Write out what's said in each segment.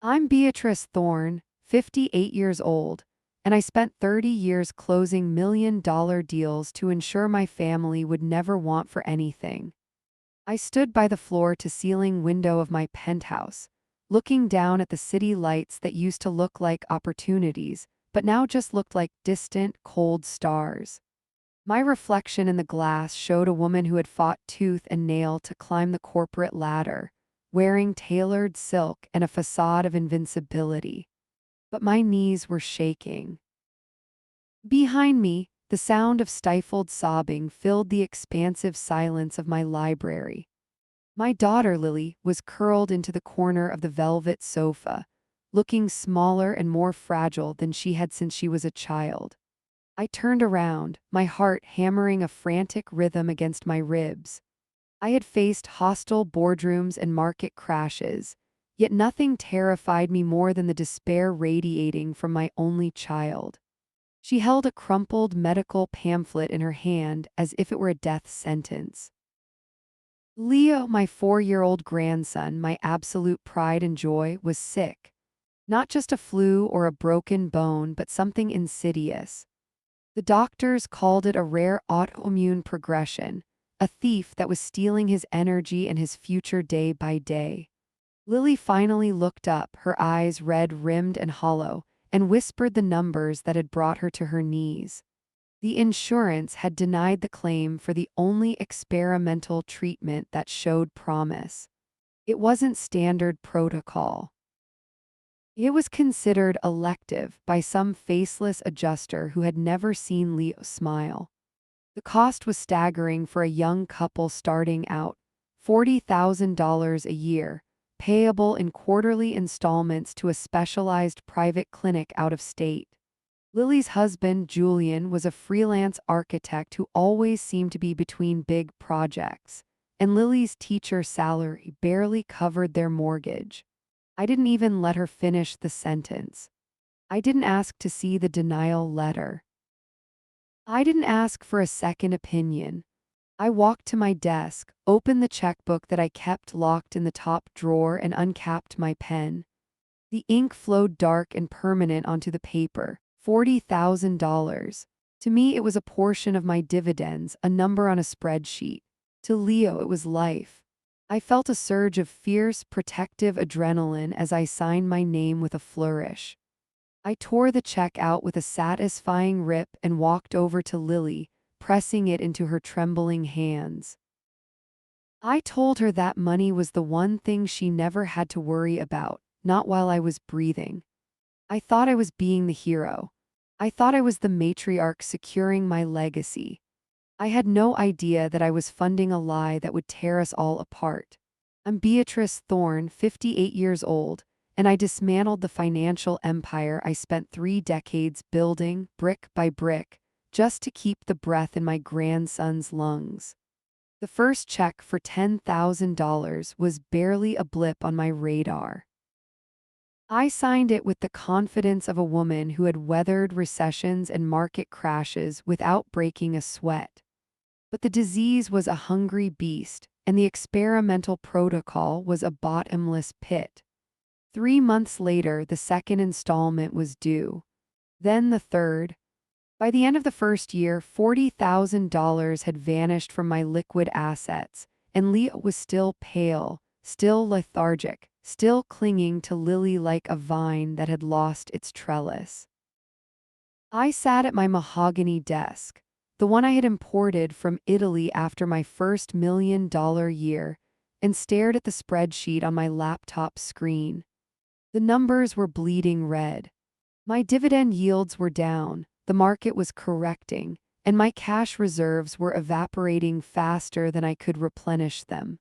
I'm Beatrice Thorne, 58 years old, and I spent 30 years closing million-dollar deals to ensure my family would never want for anything. I stood by the floor-to-ceiling window of my penthouse, looking down at the city lights that used to look like opportunities, but now just looked like distant, cold stars. My reflection in the glass showed a woman who had fought tooth and nail to climb the corporate ladder, wearing tailored silk and a facade of invincibility. But my knees were shaking. Behind me, the sound of stifled sobbing filled the expansive silence of my library. My daughter, Lily, was curled into the corner of the velvet sofa, looking smaller and more fragile than she had since she was a child. I turned around, my heart hammering a frantic rhythm against my ribs. I had faced hostile boardrooms and market crashes, yet nothing terrified me more than the despair radiating from my only child. She held a crumpled medical pamphlet in her hand as if it were a death sentence. Leo, my 4-year-old grandson, my absolute pride and joy, was sick. Not just a flu or a broken bone, but something insidious. The doctors called it a rare autoimmune progression, a thief that was stealing his energy and his future day by day. Lily finally looked up, her eyes red-rimmed and hollow, and whispered the numbers that had brought her to her knees. The insurance had denied the claim for the only experimental treatment that showed promise. It wasn't standard protocol. It was considered elective by some faceless adjuster who had never seen Leo smile. The cost was staggering for a young couple starting out, $40,000 a year, payable in quarterly installments to a specialized private clinic out of state. Lily's husband, Julian, was a freelance architect who always seemed to be between big projects, and Lily's teacher salary barely covered their mortgage. I didn't even let her finish the sentence. I didn't ask to see the denial letter. I didn't ask for a second opinion. I walked to my desk, opened the checkbook that I kept locked in the top drawer, and uncapped my pen. The ink flowed dark and permanent onto the paper. $40,000. To me, it was a portion of my dividends, a number on a spreadsheet. To Leo, it was life. I felt a surge of fierce, protective adrenaline as I signed my name with a flourish. I tore the check out with a satisfying rip and walked over to Lily, pressing it into her trembling hands. I told her that money was the one thing she never had to worry about, not while I was breathing. I thought I was being the hero. I thought I was the matriarch securing my legacy. I had no idea that I was funding a lie that would tear us all apart. I'm Beatrice Thorne, 58 years old, and I dismantled the financial empire I spent 3 decades building, brick by brick, just to keep the breath in my grandson's lungs. The first check for $10,000 was barely a blip on my radar. I signed it with the confidence of a woman who had weathered recessions and market crashes without breaking a sweat. But the disease was a hungry beast, and the experimental protocol was a bottomless pit. 3 months later, the second installment was due. Then the third. By the end of the first year, $40,000 had vanished from my liquid assets, and Leo was still pale, still lethargic, still clinging to Lily like a vine that had lost its trellis. I sat at my mahogany desk, the one I had imported from Italy after my first $1 million year, and stared at the spreadsheet on my laptop screen. The numbers were bleeding red. My dividend yields were down, the market was correcting, and my cash reserves were evaporating faster than I could replenish them.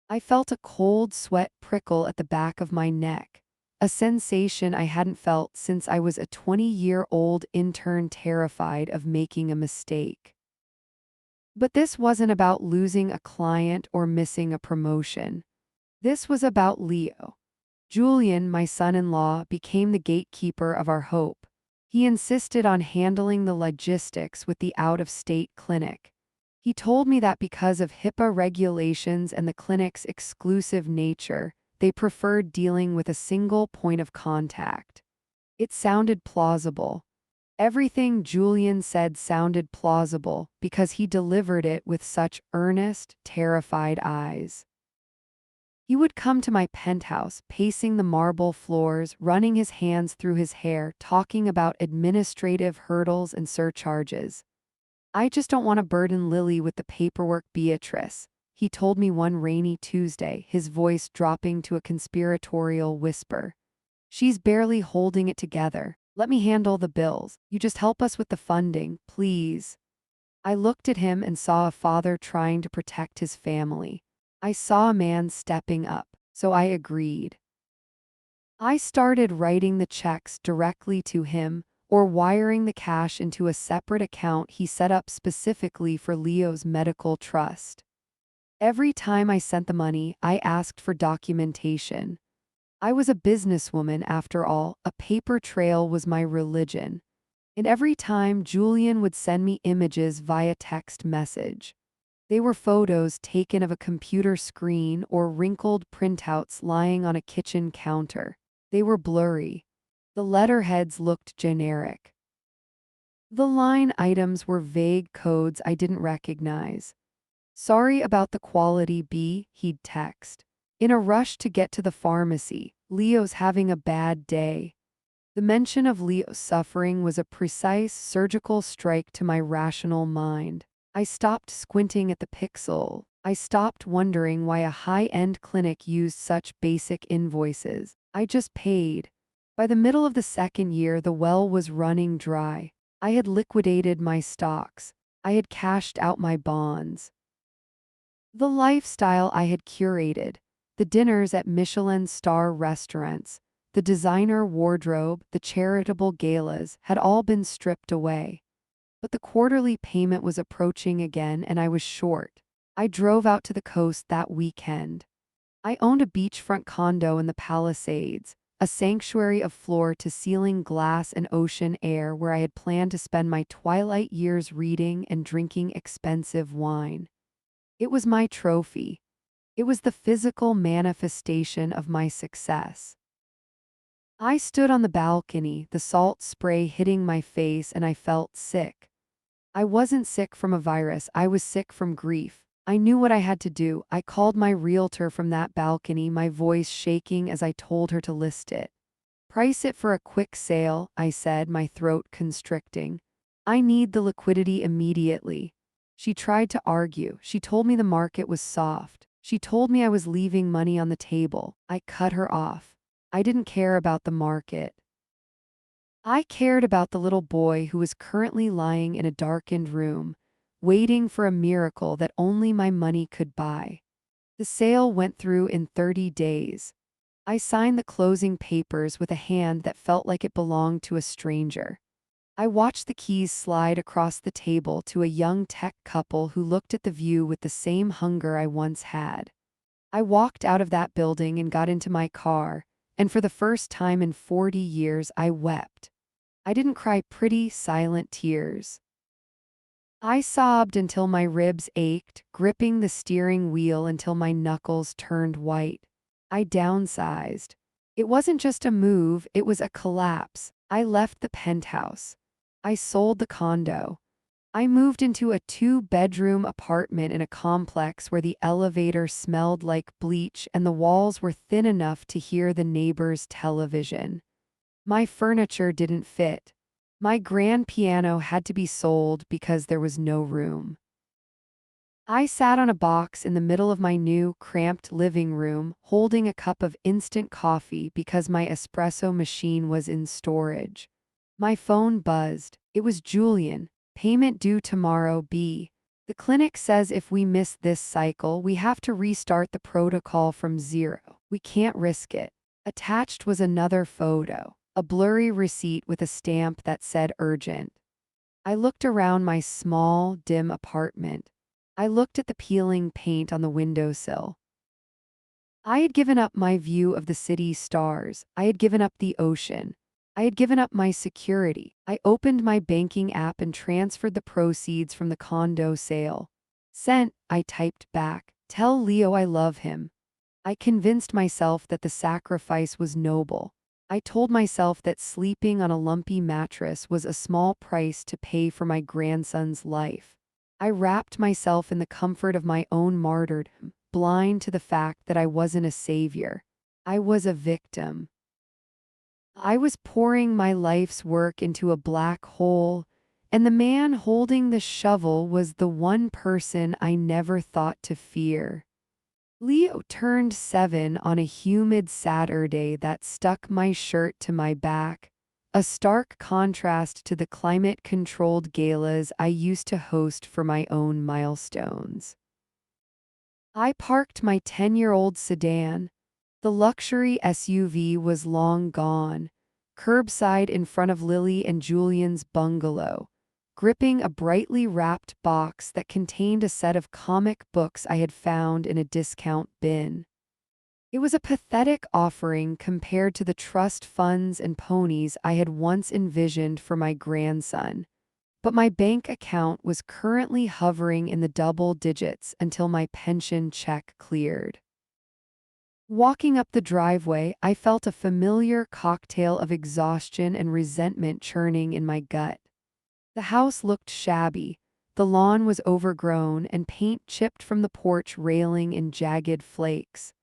I felt a cold sweat prickle at the back of my neck, a sensation I hadn't felt since I was a 20-year-old intern terrified of making a mistake. But this wasn't about losing a client or missing a promotion. This was about Leo. Julian, my son-in-law, became the gatekeeper of our hope. He insisted on handling the logistics with the out-of-state clinic. He told me that because of HIPAA regulations and the clinic's exclusive nature, they preferred dealing with a single point of contact. It sounded plausible. Everything Julian said sounded plausible because he delivered it with such earnest, terrified eyes. He would come to my penthouse, pacing the marble floors, running his hands through his hair, talking about administrative hurdles and surcharges. "I just don't want to burden Lily with the paperwork, Beatrice," he told me one rainy Tuesday, his voice dropping to a conspiratorial whisper. "She's barely holding it together. Let me handle the bills. You just help us with the funding, please." I looked at him and saw a father trying to protect his family. I saw a man stepping up, so I agreed. I started writing the checks directly to him or wiring the cash into a separate account he set up specifically for Leo's medical trust. Every time I sent the money, I asked for documentation. I was a businesswoman after all, a paper trail was my religion. And every time Julian would send me images via text message. They were photos taken of a computer screen or wrinkled printouts lying on a kitchen counter. They were blurry. The letterheads looked generic. The line items were vague codes I didn't recognize. "Sorry about the quality, B," he'd text. "In a rush to get to the pharmacy. Leo's having a bad day." The mention of Leo's suffering was a precise surgical strike to my rational mind. I stopped squinting at the pixel. I stopped wondering why a high-end clinic used such basic invoices. I just paid. By the middle of the second year, the well was running dry. I had liquidated my stocks. I had cashed out my bonds. The lifestyle I had curated, the dinners at Michelin-star restaurants, the designer wardrobe, the charitable galas, had all been stripped away. But the quarterly payment was approaching again and I was short. I drove out to the coast that weekend. I owned a beachfront condo in the Palisades, a sanctuary of floor-to-ceiling glass and ocean air where I had planned to spend my twilight years reading and drinking expensive wine. It was my trophy. It was the physical manifestation of my success. I stood on the balcony, the salt spray hitting my face, and I felt sick. I wasn't sick from a virus, I was sick from grief. I knew what I had to do. I called my realtor from that balcony, my voice shaking as I told her to list it. "Price it for a quick sale," I said, my throat constricting. "I need the liquidity immediately." She tried to argue. She told me the market was soft. She told me I was leaving money on the table. I cut her off. I didn't care about the market. I cared about the little boy who was currently lying in a darkened room, waiting for a miracle that only my money could buy. The sale went through in 30 days. I signed the closing papers with a hand that felt like it belonged to a stranger. I watched the keys slide across the table to a young tech couple who looked at the view with the same hunger I once had. I walked out of that building and got into my car, and for the first time in 40 years I wept. I didn't cry pretty, silent tears. I sobbed until my ribs ached, gripping the steering wheel until my knuckles turned white. I downsized. It wasn't just a move, it was a collapse. I left the penthouse. I sold the condo. I moved into a 2-bedroom apartment in a complex where the elevator smelled like bleach and the walls were thin enough to hear the neighbor's television. My furniture didn't fit. My grand piano had to be sold because there was no room. I sat on a box in the middle of my new, cramped living room, holding a cup of instant coffee because my espresso machine was in storage. My phone buzzed. It was Julian. "Payment due tomorrow, B. The clinic says if we miss this cycle, we have to restart the protocol from zero. We can't risk it." Attached was another photo, a blurry receipt with a stamp that said urgent. I looked around my small, dim apartment. I looked at the peeling paint on the windowsill. I had given up my view of the city's stars. I had given up the ocean. I had given up my security. I opened my banking app and transferred the proceeds from the condo sale. "Sent," I typed back. "Tell Leo I love him." I convinced myself that the sacrifice was noble. I told myself that sleeping on a lumpy mattress was a small price to pay for my grandson's life. I wrapped myself in the comfort of my own martyrdom, blind to the fact that I wasn't a savior. I was a victim. I was pouring my life's work into a black hole, and the man holding the shovel was the one person I never thought to fear. Leo turned 7 on a humid Saturday that stuck my shirt to my back, a stark contrast to the climate-controlled galas I used to host for my own milestones. I parked my 10-year-old sedan. The luxury SUV was long gone, curbside in front of Lily and Julian's bungalow, gripping a brightly wrapped box that contained a set of comic books I had found in a discount bin. It was a pathetic offering compared to the trust funds and ponies I had once envisioned for my grandson, but my bank account was currently hovering in the double digits until my pension check cleared. Walking up the driveway, I felt a familiar cocktail of exhaustion and resentment churning in my gut. The house looked shabby. The lawn was overgrown and paint chipped from the porch railing in jagged flakes.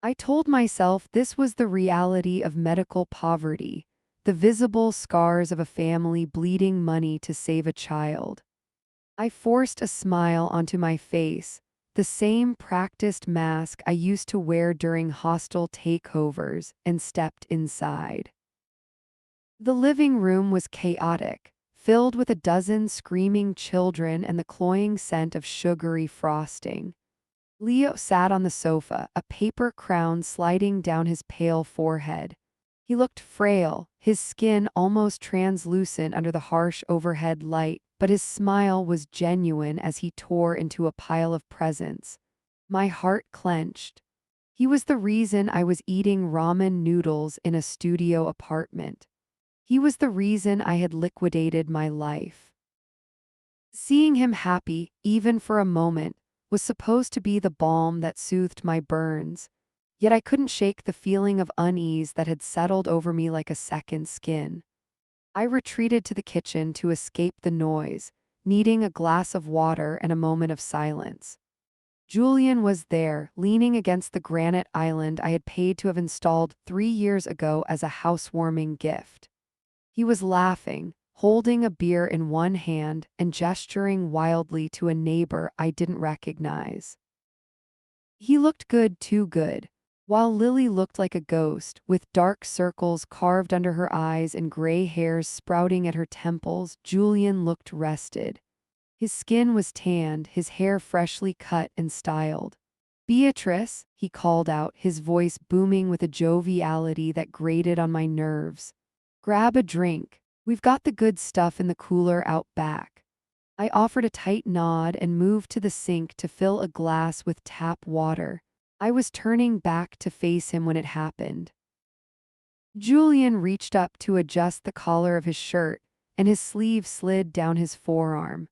I told myself this was the reality of medical poverty, the visible scars of a family bleeding money to save a child. I forced a smile onto my face, the same practiced mask I used to wear during hostile takeovers, and stepped inside. The living room was chaotic, filled with a dozen screaming children and the cloying scent of sugary frosting. Leo sat on the sofa, a paper crown sliding down his pale forehead. He looked frail, his skin almost translucent under the harsh overhead light, but his smile was genuine as he tore into a pile of presents. My heart clenched. He was the reason I was eating ramen noodles in a studio apartment. He was the reason I had liquidated my life. Seeing him happy, even for a moment, was supposed to be the balm that soothed my burns, yet I couldn't shake the feeling of unease that had settled over me like a second skin. I retreated to the kitchen to escape the noise, needing a glass of water and a moment of silence. Julian was there, leaning against the granite island I had paid to have installed 3 years ago as a housewarming gift. He was laughing, holding a beer in one hand and gesturing wildly to a neighbor I didn't recognize. He looked good, too good. While Lily looked like a ghost, with dark circles carved under her eyes and gray hairs sprouting at her temples, Julian looked rested. His skin was tanned, his hair freshly cut and styled. "Beatrice," he called out, his voice booming with a joviality that grated on my nerves. "Grab a drink. We've got the good stuff in the cooler out back." I offered a tight nod and moved to the sink to fill a glass with tap water. I was turning back to face him when it happened. Julian reached up to adjust the collar of his shirt, and his sleeve slid down his forearm.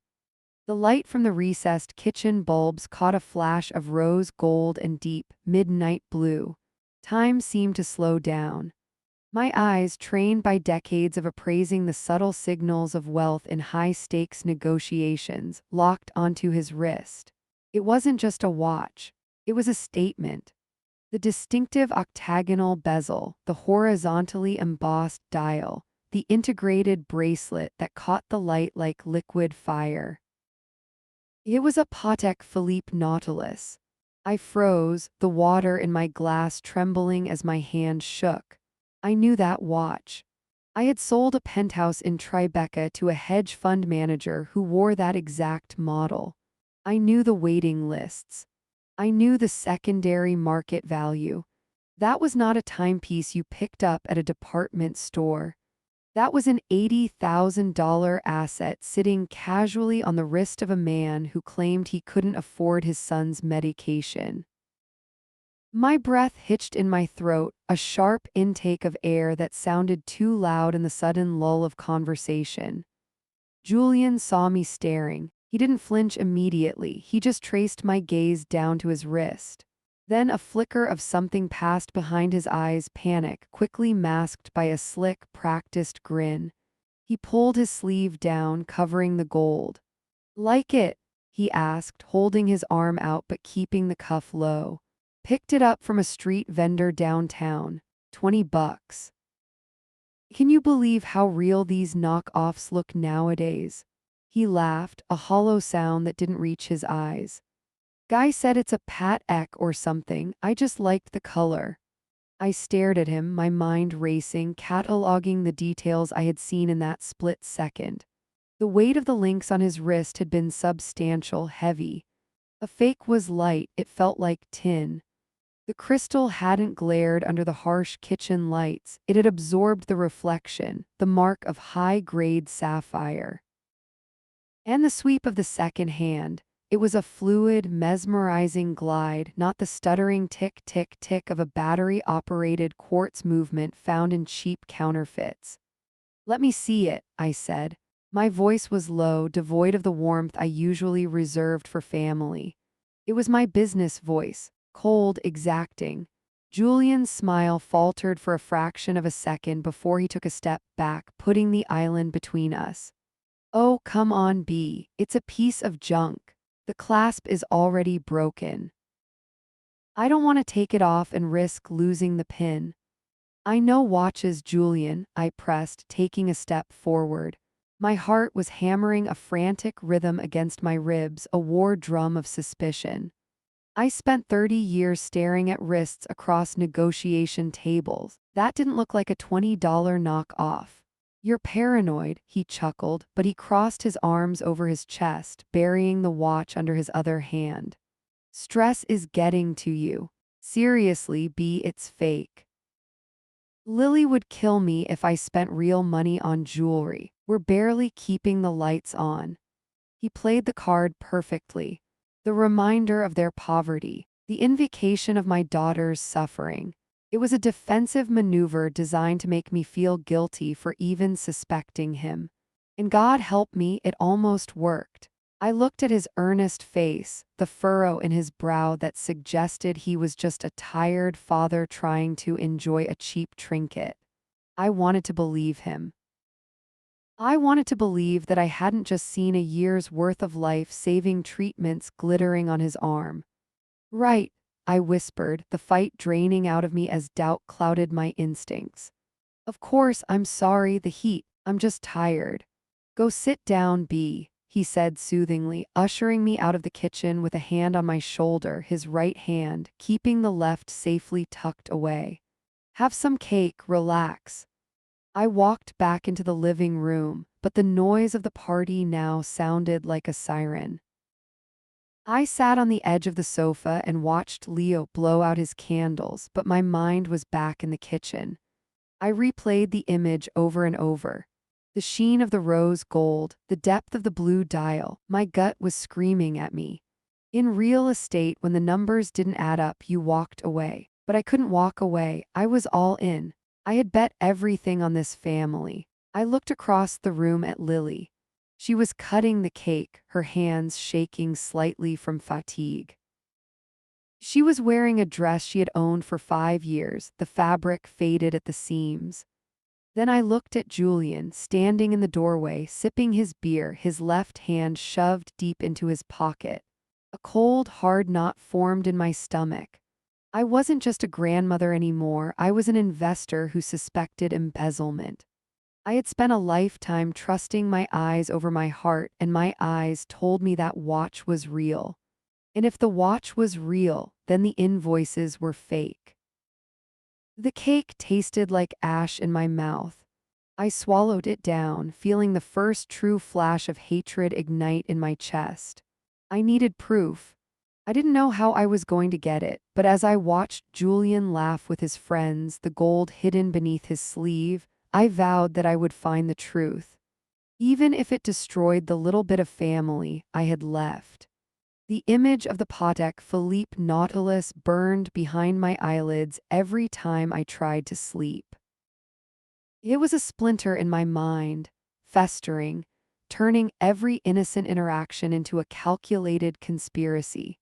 The light from the recessed kitchen bulbs caught a flash of rose gold and deep, midnight blue. Time seemed to slow down. My eyes, trained by decades of appraising the subtle signals of wealth in high-stakes negotiations, locked onto his wrist. It wasn't just a watch. It was a statement. The distinctive octagonal bezel, the horizontally embossed dial, the integrated bracelet that caught the light like liquid fire. It was a Patek Philippe Nautilus. I froze, the water in my glass trembling as my hand shook. I knew that watch. I had sold a penthouse in Tribeca to a hedge fund manager who wore that exact model. I knew the waiting lists. I knew the secondary market value. That was not a timepiece you picked up at a department store. That was an $80,000 asset sitting casually on the wrist of a man who claimed he couldn't afford his son's medication. My breath hitched in my throat, a sharp intake of air that sounded too loud in the sudden lull of conversation. Julian saw me staring. He didn't flinch immediately, he just traced my gaze down to his wrist. Then a flicker of something passed behind his eyes, panic quickly masked by a slick, practiced grin. He pulled his sleeve down, covering the gold. Like it? He asked, holding his arm out but keeping the cuff low. Picked it up from a street vendor downtown. $20. Can you believe how real these knockoffs look nowadays? He laughed, a hollow sound that didn't reach his eyes. Guy said it's a Pat Ek or something, I just liked the color. I stared at him, my mind racing, cataloging the details I had seen in that split second. The weight of the links on his wrist had been substantial, heavy. A fake was light, it felt like tin. The crystal hadn't glared under the harsh kitchen lights, it had absorbed the reflection, the mark of high-grade sapphire. And the sweep of the second hand. It was a fluid, mesmerizing glide, not the stuttering tick-tick-tick of a battery-operated quartz movement found in cheap counterfeits. Let me see it, I said. My voice was low, devoid of the warmth I usually reserved for family. It was my business voice, cold, exacting. Julian's smile faltered for a fraction of a second before he took a step back, putting the island between us. Oh, come on, B. It's a piece of junk. The clasp is already broken. I don't want to take it off and risk losing the pin. I know watches, Julian, I pressed, taking a step forward. My heart was hammering a frantic rhythm against my ribs, a war drum of suspicion. I spent 30 years staring at wrists across negotiation tables. That didn't look like a $20 knock-off. You're paranoid, he chuckled, but he crossed his arms over his chest, burying the watch under his other hand. Stress is getting to you. Seriously, B, it's fake. Lily would kill me if I spent real money on jewelry. We're barely keeping the lights on. He played the card perfectly. The reminder of their poverty, the invocation of my daughter's suffering. It was a defensive maneuver designed to make me feel guilty for even suspecting him. And God help me, it almost worked. I looked at his earnest face, the furrow in his brow that suggested he was just a tired father trying to enjoy a cheap trinket. I wanted to believe him. I wanted to believe that I hadn't just seen a year's worth of life-saving treatments glittering on his arm. Right, I whispered, the fight draining out of me as doubt clouded my instincts. Of course, I'm sorry, the heat, I'm just tired. Go sit down, B, he said soothingly, ushering me out of the kitchen with a hand on my shoulder, his right hand, keeping the left safely tucked away. Have some cake, relax. I walked back into the living room, but the noise of the party now sounded like a siren. I sat on the edge of the sofa and watched Leo blow out his candles, but my mind was back in the kitchen. I replayed the image over and over. The sheen of the rose gold, the depth of the blue dial, my gut was screaming at me. In real estate, when the numbers didn't add up, you walked away. But I couldn't walk away, I was all in. I had bet everything on this family. I looked across the room at Lily. She was cutting the cake, her hands shaking slightly from fatigue. She was wearing a dress she had owned for 5 years, the fabric faded at the seams. Then I looked at Julian, standing in the doorway, sipping his beer, his left hand shoved deep into his pocket. A cold, hard knot formed in my stomach. I wasn't just a grandmother anymore, I was an investor who suspected embezzlement. I had spent a lifetime trusting my eyes over my heart, and my eyes told me that watch was real. And if the watch was real, then the invoices were fake. The cake tasted like ash in my mouth. I swallowed it down, feeling the first true flash of hatred ignite in my chest. I needed proof. I didn't know how I was going to get it, but as I watched Julian laugh with his friends, the gold hidden beneath his sleeve, I vowed that I would find the truth, even if it destroyed the little bit of family I had left. The image of the Patek Philippe Nautilus burned behind my eyelids every time I tried to sleep. It was a splinter in my mind, festering, turning every innocent interaction into a calculated conspiracy.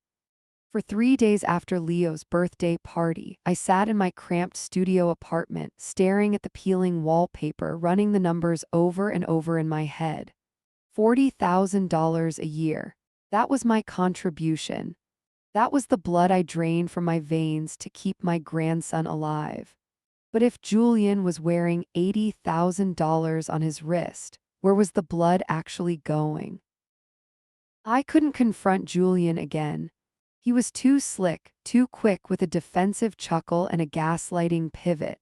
For 3 days after Leo's birthday party, I sat in my cramped studio apartment, staring at the peeling wallpaper, running the numbers over and over in my head. $40,000 a year. That was my contribution. That was the blood I drained from my veins to keep my grandson alive. But if Julian was wearing $80,000 on his wrist, where was the blood actually going? I couldn't confront Julian again. He was too slick, too quick, with a defensive chuckle and a gaslighting pivot.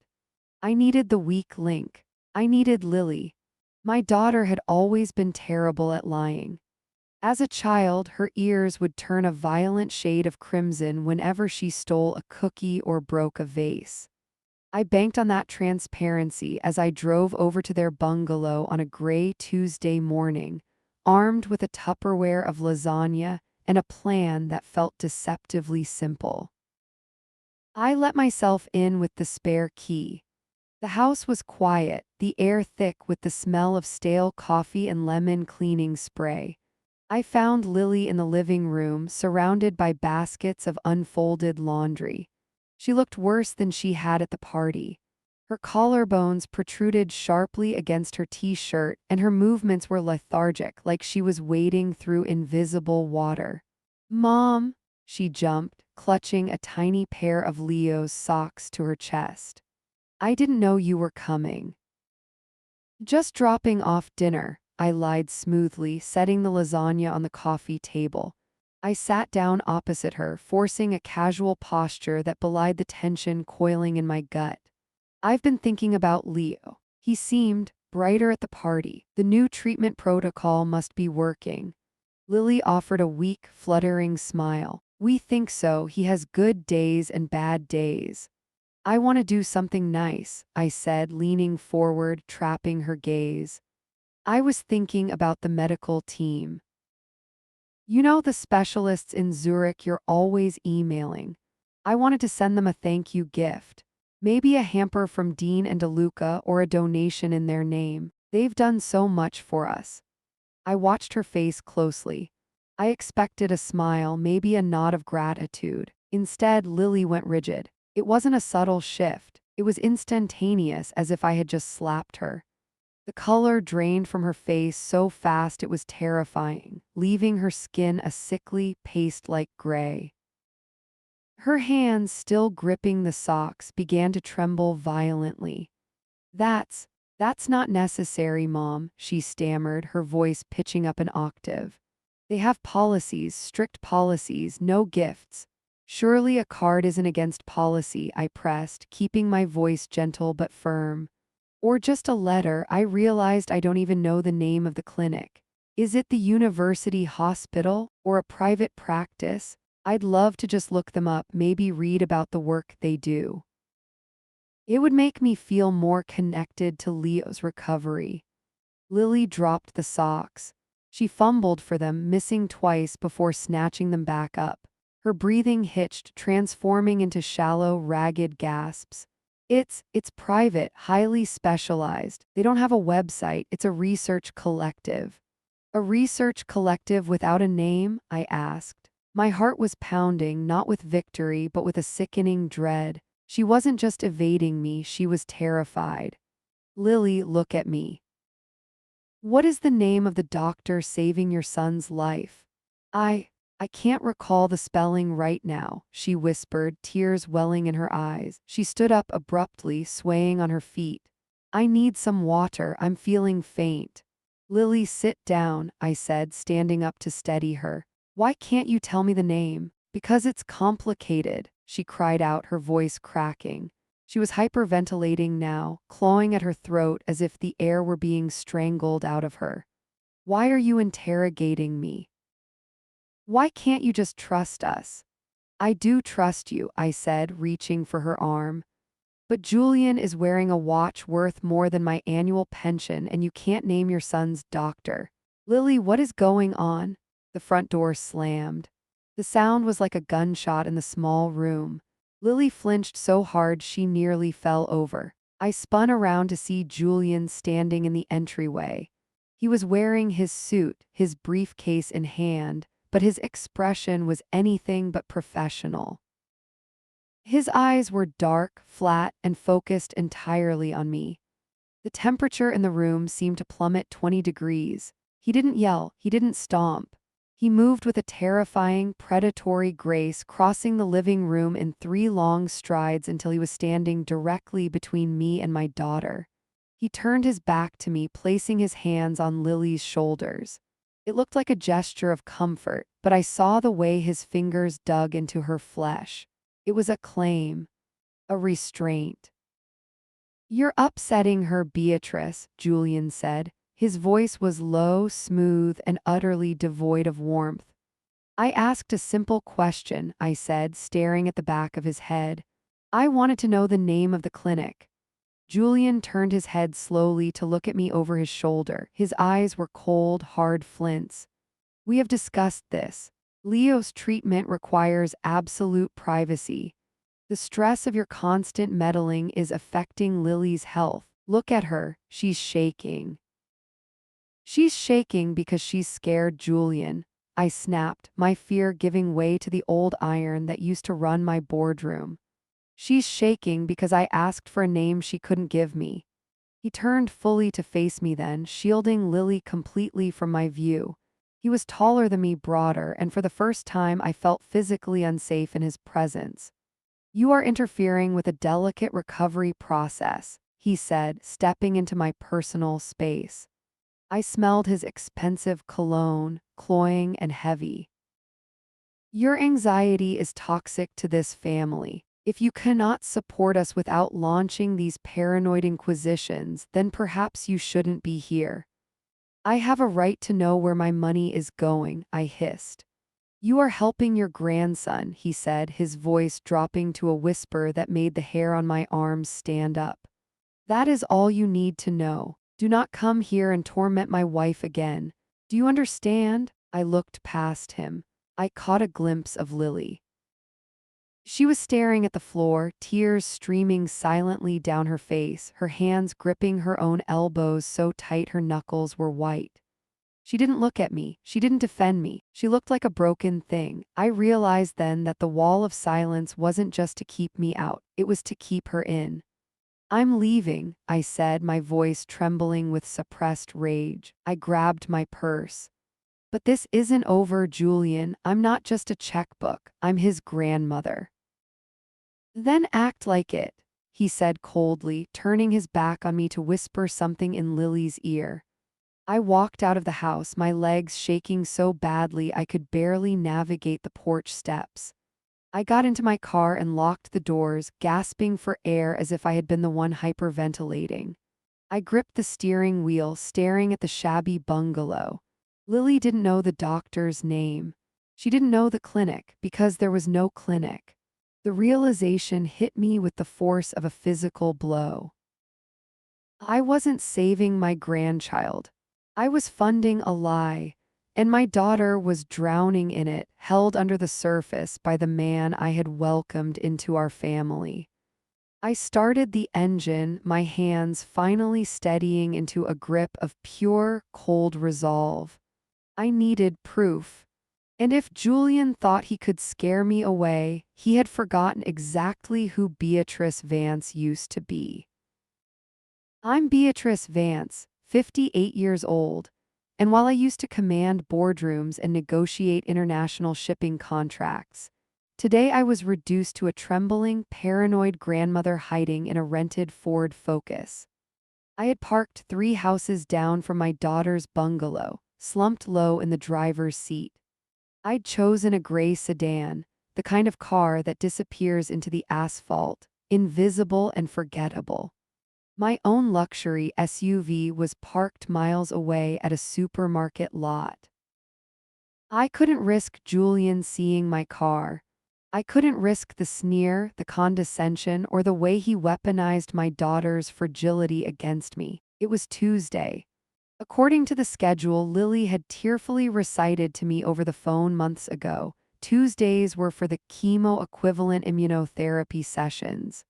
I needed the weak link. I needed Lily. My daughter had always been terrible at lying. As a child, her ears would turn a violent shade of crimson whenever she stole a cookie or broke a vase. I banked on that transparency as I drove over to their bungalow on a gray Tuesday morning, armed with a Tupperware of lasagna and a plan that felt deceptively simple. I let myself in with the spare key. The house was quiet, the air thick with the smell of stale coffee and lemon cleaning spray. I found Lily in the living room, surrounded by baskets of unfolded laundry. She looked worse than she had at the party. Her collarbones protruded sharply against her t-shirt, and her movements were lethargic, like she was wading through invisible water. "Mom!" She jumped, clutching a tiny pair of Leo's socks to her chest. "I didn't know you were coming." "Just dropping off dinner," I lied smoothly, setting the lasagna on the coffee table. I sat down opposite her, forcing a casual posture that belied the tension coiling in my gut. "I've been thinking about Leo. He seemed brighter at the party. The new treatment protocol must be working." Lily offered a weak, fluttering smile. "We think so. He has good days and bad days." "I want to do something nice," I said, leaning forward, trapping her gaze. "I was thinking about the medical team. You know, the specialists in Zurich you're always emailing. I wanted to send them a thank you gift. Maybe a hamper from Dean and DeLuca or a donation in their name. They've done so much for us." I watched her face closely. I expected a smile, maybe a nod of gratitude. Instead, Lily went rigid. It wasn't a subtle shift. It was instantaneous, as if I had just slapped her. The color drained from her face so fast it was terrifying, leaving her skin a sickly, paste-like gray. Her hands, still gripping the socks, began to tremble violently. That's not necessary, Mom," she stammered, her voice pitching up an octave. "They have policies, strict policies, no gifts." "Surely a card isn't against policy," I pressed, keeping my voice gentle but firm. "Or just a letter." I realized I don't even know the name of the clinic. Is it the university hospital or a private practice? I'd love to just look them up, maybe read about the work they do. It would make me feel more connected to Leo's recovery. Lily dropped the socks. She fumbled for them, missing twice before snatching them back up. Her breathing hitched, transforming into shallow, ragged gasps. It's private, highly specialized. They don't have a website, it's a research collective." "A research collective without a name?" I asked. My heart was pounding, not with victory, but with a sickening dread. She wasn't just evading me, she was terrified. "Lily, look at me. What is the name of the doctor saving your son's life?" I can't recall the spelling right now," she whispered, tears welling in her eyes. She stood up abruptly, swaying on her feet. "I need some water, I'm feeling faint." "Lily, sit down," I said, standing up to steady her. "Why can't you tell me the name?" "Because it's complicated," she cried out, her voice cracking. She was hyperventilating now, clawing at her throat as if the air were being strangled out of her. "Why are you interrogating me? Why can't you just trust us?" "I do trust you," I said, reaching for her arm. "But Julian is wearing a watch worth more than my annual pension, and you can't name your son's doctor." "Lily, what is going on?" The front door slammed. The sound was like a gunshot in the small room. Lily flinched so hard she nearly fell over. I spun around to see Julian standing in the entryway. He was wearing his suit, his briefcase in hand, but his expression was anything but professional. His eyes were dark, flat, and focused entirely on me. The temperature in the room seemed to plummet 20 degrees. He didn't yell, he didn't stomp. He moved with a terrifying, predatory grace, crossing the living room in 3 long strides until he was standing directly between me and my daughter. He turned his back to me, placing his hands on Lily's shoulders. It looked like a gesture of comfort, but I saw the way his fingers dug into her flesh. It was a claim, a restraint. "You're upsetting her, Beatrice," Julian said. His voice was low, smooth, and utterly devoid of warmth. "I asked a simple question," I said, staring at the back of his head. "I wanted to know the name of the clinic." Julian turned his head slowly to look at me over his shoulder. His eyes were cold, hard flints. "We have discussed this. Leo's treatment requires absolute privacy. The stress of your constant meddling is affecting Lily's health. Look at her, she's shaking." "She's shaking because she's scared, Julian," I snapped, my fear giving way to the old iron that used to run my boardroom. "She's shaking because I asked for a name she couldn't give me." He turned fully to face me then, shielding Lily completely from my view. He was taller than me, broader, and for the first time I felt physically unsafe in his presence. "You are interfering with a delicate recovery process," he said, stepping into my personal space. I smelled his expensive cologne, cloying and heavy. "Your anxiety is toxic to this family. If you cannot support us without launching these paranoid inquisitions, then perhaps you shouldn't be here." "I have a right to know where my money is going," I hissed. "You are helping your grandson," he said, his voice dropping to a whisper that made the hair on my arms stand up. "That is all you need to know. Do not come here and torment my wife again. Do you understand?" I looked past him. I caught a glimpse of Lily. She was staring at the floor, tears streaming silently down her face, her hands gripping her own elbows so tight her knuckles were white. She didn't look at me. She didn't defend me. She looked like a broken thing. I realized then that the wall of silence wasn't just to keep me out, it was to keep her in. "I'm leaving," I said, my voice trembling with suppressed rage. I grabbed my purse. "But this isn't over, Julian. I'm not just a checkbook. I'm his grandmother." "Then act like it," he said coldly, turning his back on me to whisper something in Lily's ear. I walked out of the house, my legs shaking so badly I could barely navigate the porch steps. I got into my car and locked the doors, gasping for air as if I had been the one hyperventilating. I gripped the steering wheel, staring at the shabby bungalow. Lily didn't know the doctor's name. She didn't know the clinic, because there was no clinic. The realization hit me with the force of a physical blow. I wasn't saving my grandchild. I was funding a lie, and my daughter was drowning in it, held under the surface by the man I had welcomed into our family. I started the engine, my hands finally steadying into a grip of pure, cold resolve. I needed proof. And if Julian thought he could scare me away, he had forgotten exactly who Beatrice Vance used to be. I'm Beatrice Vance, 58 years old, and while I used to command boardrooms and negotiate international shipping contracts, today I was reduced to a trembling, paranoid grandmother hiding in a rented Ford Focus. I had parked 3 houses down from my daughter's bungalow, slumped low in the driver's seat. I'd chosen a gray sedan, the kind of car that disappears into the asphalt, invisible and forgettable. My own luxury SUV was parked miles away at a supermarket lot. I couldn't risk Julian seeing my car. I couldn't risk the sneer, the condescension, or the way he weaponized my daughter's fragility against me. It was Tuesday. According to the schedule Lily had tearfully recited to me over the phone months ago, Tuesdays were for the chemo-equivalent immunotherapy sessions.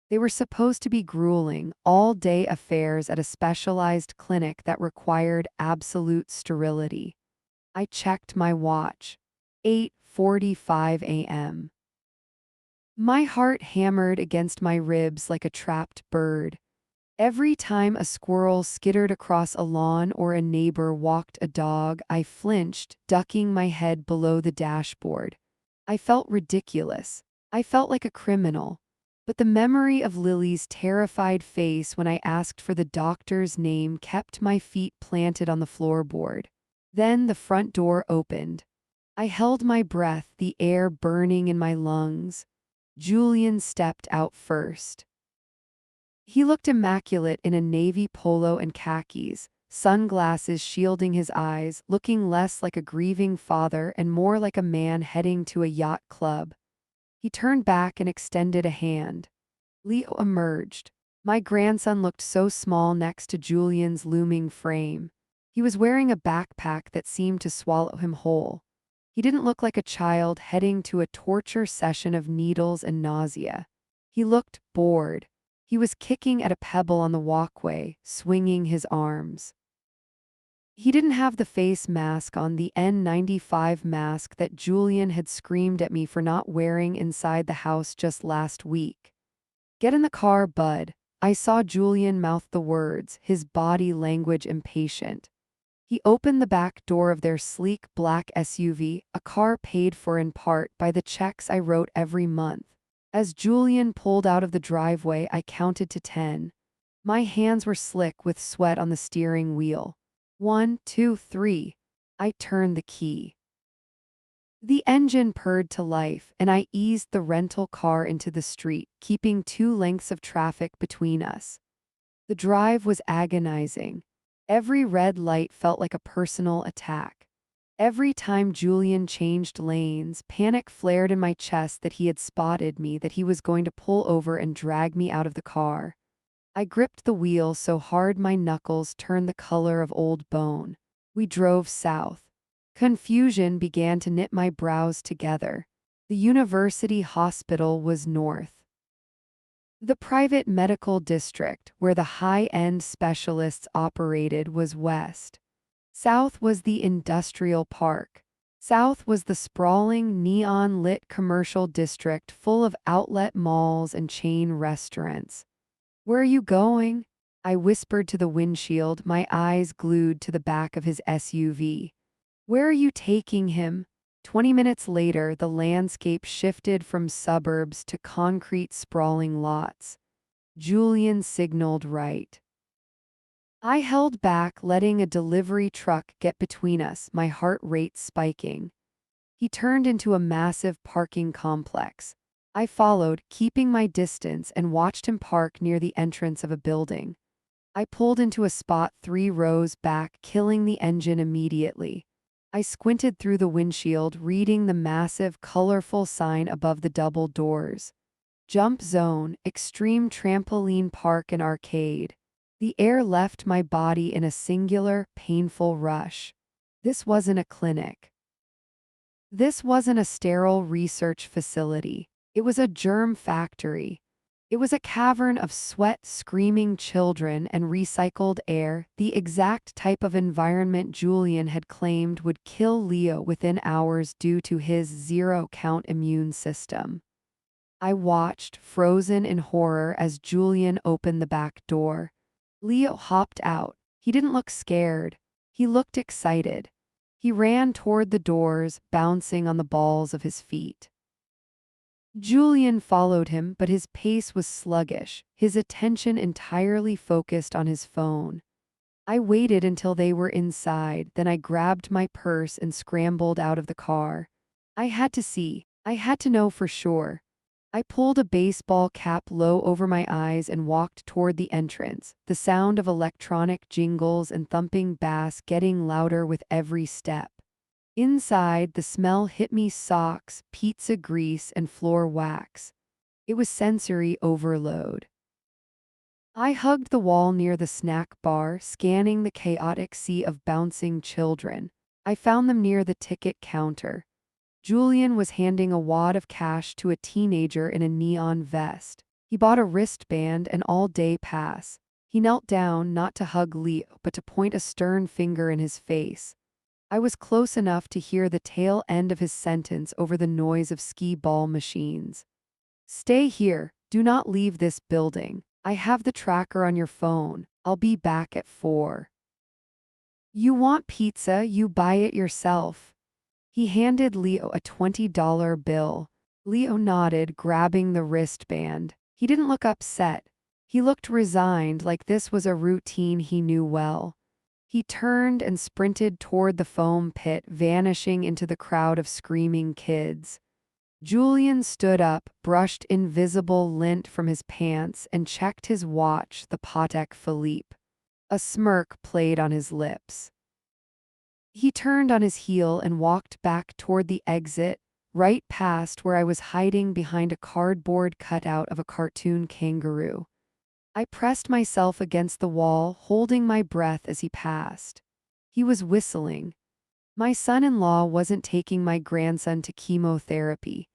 They were supposed to be grueling, all-day affairs at a specialized clinic that required absolute sterility. I checked my watch. 8:45 a.m. My heart hammered against my ribs like a trapped bird. Every time a squirrel skittered across a lawn or a neighbor walked a dog, I flinched, ducking my head below the dashboard. I felt ridiculous. I felt like a criminal. But the memory of Lily's terrified face when I asked for the doctor's name kept my feet planted on the floorboard. Then the front door opened. I held my breath, the air burning in my lungs. Julian stepped out first. He looked immaculate in a navy polo and khakis, sunglasses shielding his eyes, looking less like a grieving father and more like a man heading to a yacht club. He turned back and extended a hand. Leo emerged. My grandson looked so small next to Julian's looming frame. He was wearing a backpack that seemed to swallow him whole. He didn't look like a child heading to a torture session of needles and nausea. He looked bored. He was kicking at a pebble on the walkway, swinging his arms. He didn't have the face mask on, the N95 mask that Julian had screamed at me for not wearing inside the house just last week. "Get in the car, bud." I saw Julian mouth the words, his body language impatient. He opened the back door of their sleek black SUV, a car paid for in part by the checks I wrote every month. As Julian pulled out of the driveway, I counted to 10. My hands were slick with sweat on the steering wheel. 1, 2, 3. I turned the key. The engine purred to life, and I eased the rental car into the street, keeping 2 lengths of traffic between us. The drive was agonizing. Every red light felt like a personal attack. Every time Julian changed lanes, panic flared in my chest that he had spotted me, that he was going to pull over and drag me out of the car. I gripped the wheel so hard my knuckles turned the color of old bone. We drove south. Confusion began to knit my brows together. The university hospital was north. The private medical district, where the high-end specialists operated, was west. South was the industrial park. South was the sprawling, neon-lit commercial district full of outlet malls and chain restaurants. "Where are you going?" I whispered to the windshield, my eyes glued to the back of his SUV. "Where are you taking him?" 20 minutes later, the landscape shifted from suburbs to concrete sprawling lots. Julian signaled right. I held back, letting a delivery truck get between us, my heart rate spiking. He turned into a massive parking complex. I followed, keeping my distance, and watched him park near the entrance of a building. I pulled into a spot 3 rows back, killing the engine immediately. I squinted through the windshield, reading the massive, colorful sign above the double doors. Jump Zone, Extreme Trampoline Park and Arcade. The air left my body in a singular, painful rush. This wasn't a clinic. This wasn't a sterile research facility. It was a germ factory. It was a cavern of sweat, screaming children, and recycled air, the exact type of environment Julian had claimed would kill Leo within hours due to his zero-count immune system. I watched, frozen in horror, as Julian opened the back door. Leo hopped out. He didn't look scared. He looked excited. He ran toward the doors, bouncing on the balls of his feet. Julian followed him, but his pace was sluggish, his attention entirely focused on his phone. I waited until they were inside, then I grabbed my purse and scrambled out of the car. I had to see. I had to know for sure. I pulled a baseball cap low over my eyes and walked toward the entrance, the sound of electronic jingles and thumping bass getting louder with every step. Inside, the smell hit me: socks, pizza grease, and floor wax. It was sensory overload. I hugged the wall near the snack bar, scanning the chaotic sea of bouncing children. I found them near the ticket counter. Julian was handing a wad of cash to a teenager in a neon vest. He bought a wristband and all-day pass. He knelt down, not to hug Leo, but to point a stern finger in his face. I was close enough to hear the tail end of his sentence over the noise of skee-ball machines. Stay here, do not leave this building. I have the tracker on your phone. I'll be back at 4. You want pizza, you buy it yourself. He handed Leo a $20 bill. Leo nodded, grabbing the wristband. He didn't look upset. He looked resigned, like this was a routine he knew well. He turned and sprinted toward the foam pit, vanishing into the crowd of screaming kids. Julian stood up, brushed invisible lint from his pants, and checked his watch, the Patek Philippe. A smirk played on his lips. He turned on his heel and walked back toward the exit, right past where I was hiding behind a cardboard cutout of a cartoon kangaroo. I pressed myself against the wall, holding my breath as he passed. He was whistling. My son-in-law wasn't taking my grandson to chemotherapy.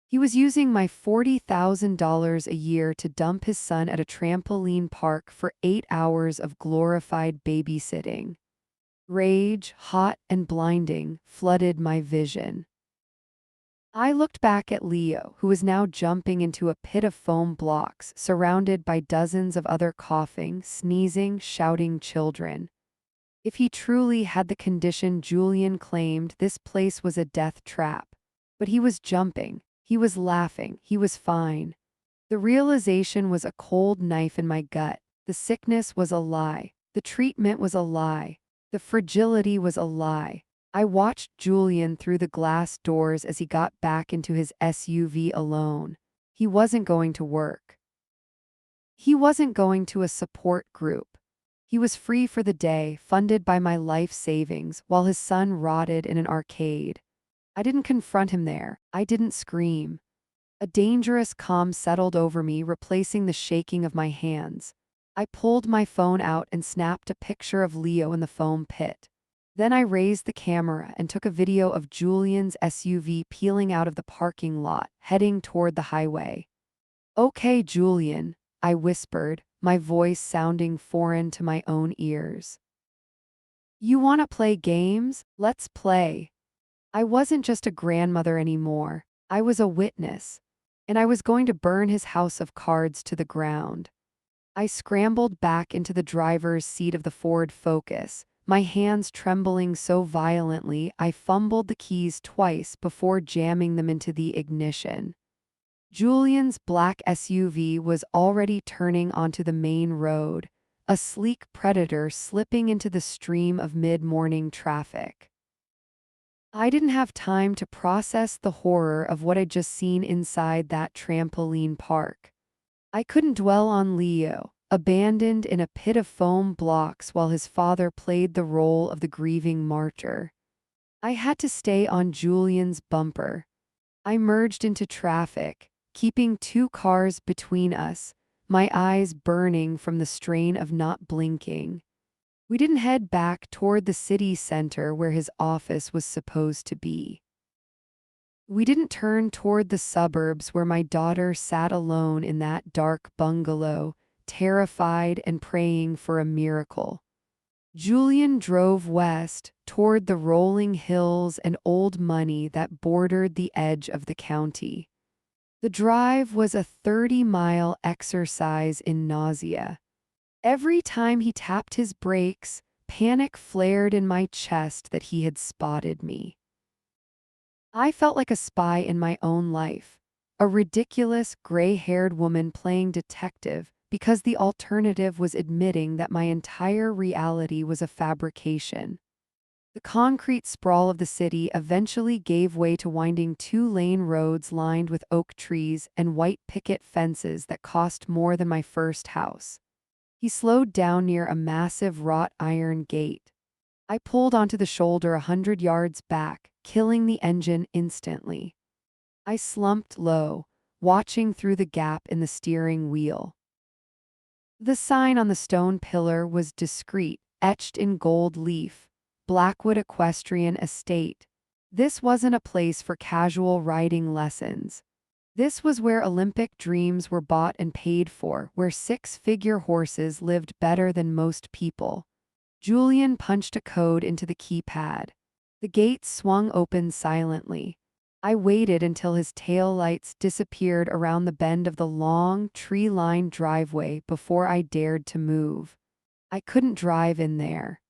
He was using my $40,000 a year to dump his son at a trampoline park for 8 hours of glorified babysitting. Rage, hot and blinding, flooded my vision. I looked back at Leo, who was now jumping into a pit of foam blocks, surrounded by dozens of other coughing, sneezing, shouting children. If he truly had the condition Julian claimed, this place was a death trap. But he was jumping, he was laughing, he was fine. The realization was a cold knife in my gut. The sickness was a lie. The treatment was a lie. The fragility was a lie. I watched Julian through the glass doors as he got back into his SUV alone. He wasn't going to work. He wasn't going to a support group. He was free for the day, funded by my life savings, while his son rotted in an arcade. I didn't confront him there. I didn't scream. A dangerous calm settled over me, replacing the shaking of my hands. I pulled my phone out and snapped a picture of Leo in the foam pit. Then I raised the camera and took a video of Julian's SUV peeling out of the parking lot, heading toward the highway. "Okay, Julian," I whispered, my voice sounding foreign to my own ears. "You want to play games? Let's play." I wasn't just a grandmother anymore. I was a witness. And I was going to burn his house of cards to the ground. I scrambled back into the driver's seat of the Ford Focus, my hands trembling so violently I fumbled the keys twice before jamming them into the ignition. Julian's black SUV was already turning onto the main road, a sleek predator slipping into the stream of mid-morning traffic. I didn't have time to process the horror of what I'd just seen inside that trampoline park. I couldn't dwell on Leo, abandoned in a pit of foam blocks while his father played the role of the grieving martyr. I had to stay on Julian's bumper. I merged into traffic, keeping 2 cars between us, my eyes burning from the strain of not blinking. We didn't head back toward the city center where his office was supposed to be. We didn't turn toward the suburbs where my daughter sat alone in that dark bungalow, terrified and praying for a miracle. Julian drove west, toward the rolling hills and old money that bordered the edge of the county. The drive was a 30-mile exercise in nausea. Every time he tapped his brakes, panic flared in my chest that he had spotted me. I felt like a spy in my own life, a ridiculous, gray-haired woman playing detective, because the alternative was admitting that my entire reality was a fabrication. The concrete sprawl of the city eventually gave way to winding 2-lane roads lined with oak trees and white picket fences that cost more than my first house. He slowed down near a massive wrought iron gate. I pulled onto the shoulder 100 yards back, killing the engine instantly. I slumped low, watching through the gap in the steering wheel. The sign on the stone pillar was discreet, etched in gold leaf. Blackwood Equestrian Estate. This wasn't a place for casual riding lessons. This was where Olympic dreams were bought and paid for, where 6-figure horses lived better than most people. Julian punched a code into the keypad. The gate swung open silently. I waited until his taillights disappeared around the bend of the long, tree-lined driveway before I dared to move. I couldn't drive in there.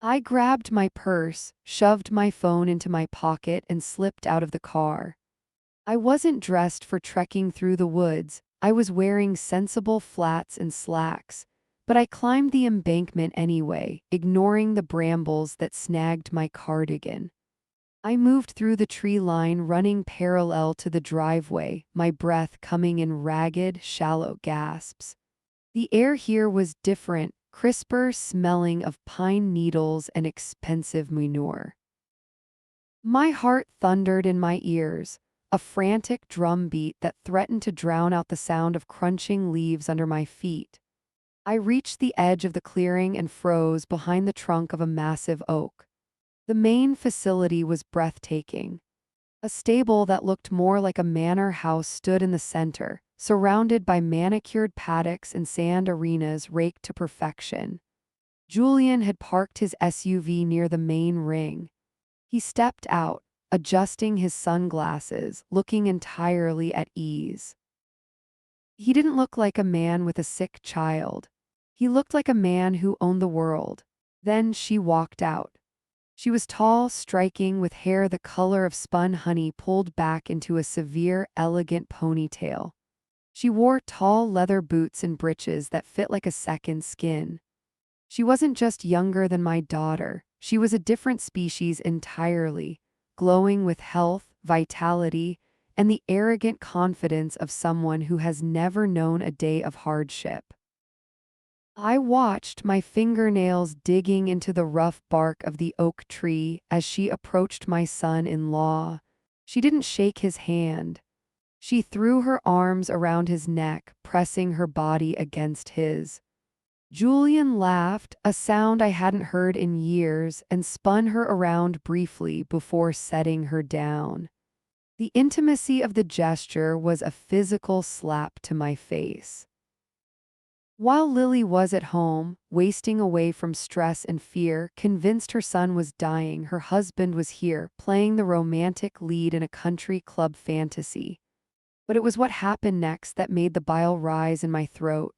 I grabbed my purse, shoved my phone into my pocket, and slipped out of the car. I wasn't dressed for trekking through the woods. I was wearing sensible flats and slacks, but I climbed the embankment anyway, ignoring the brambles that snagged my cardigan. I moved through the tree line running parallel to the driveway, my breath coming in ragged, shallow gasps. The air here was different, crisper, smelling of pine needles and expensive manure. My heart thundered in my ears, a frantic drumbeat that threatened to drown out the sound of crunching leaves under my feet. I reached the edge of the clearing and froze behind the trunk of a massive oak. The main facility was breathtaking. A stable that looked more like a manor house stood in the center, surrounded by manicured paddocks and sand arenas raked to perfection. Julian had parked his SUV near the main ring. He stepped out, adjusting his sunglasses, looking entirely at ease. He didn't look like a man with a sick child. He looked like a man who owned the world. Then she walked out. She was tall, striking, with hair the color of spun honey pulled back into a severe, elegant ponytail. She wore tall leather boots and breeches that fit like a second skin. She wasn't just younger than my daughter, she was a different species entirely, glowing with health, vitality, and the arrogant confidence of someone who has never known a day of hardship. I watched, my fingernails digging into the rough bark of the oak tree as she approached my son-in-law. She didn't shake his hand. She threw her arms around his neck, pressing her body against his. Julian laughed, a sound I hadn't heard in years, and spun her around briefly before setting her down. The intimacy of the gesture was a physical slap to my face. While Lily was at home, wasting away from stress and fear, convinced her son was dying, her husband was here, playing the romantic lead in a country club fantasy. But it was what happened next that made the bile rise in my throat.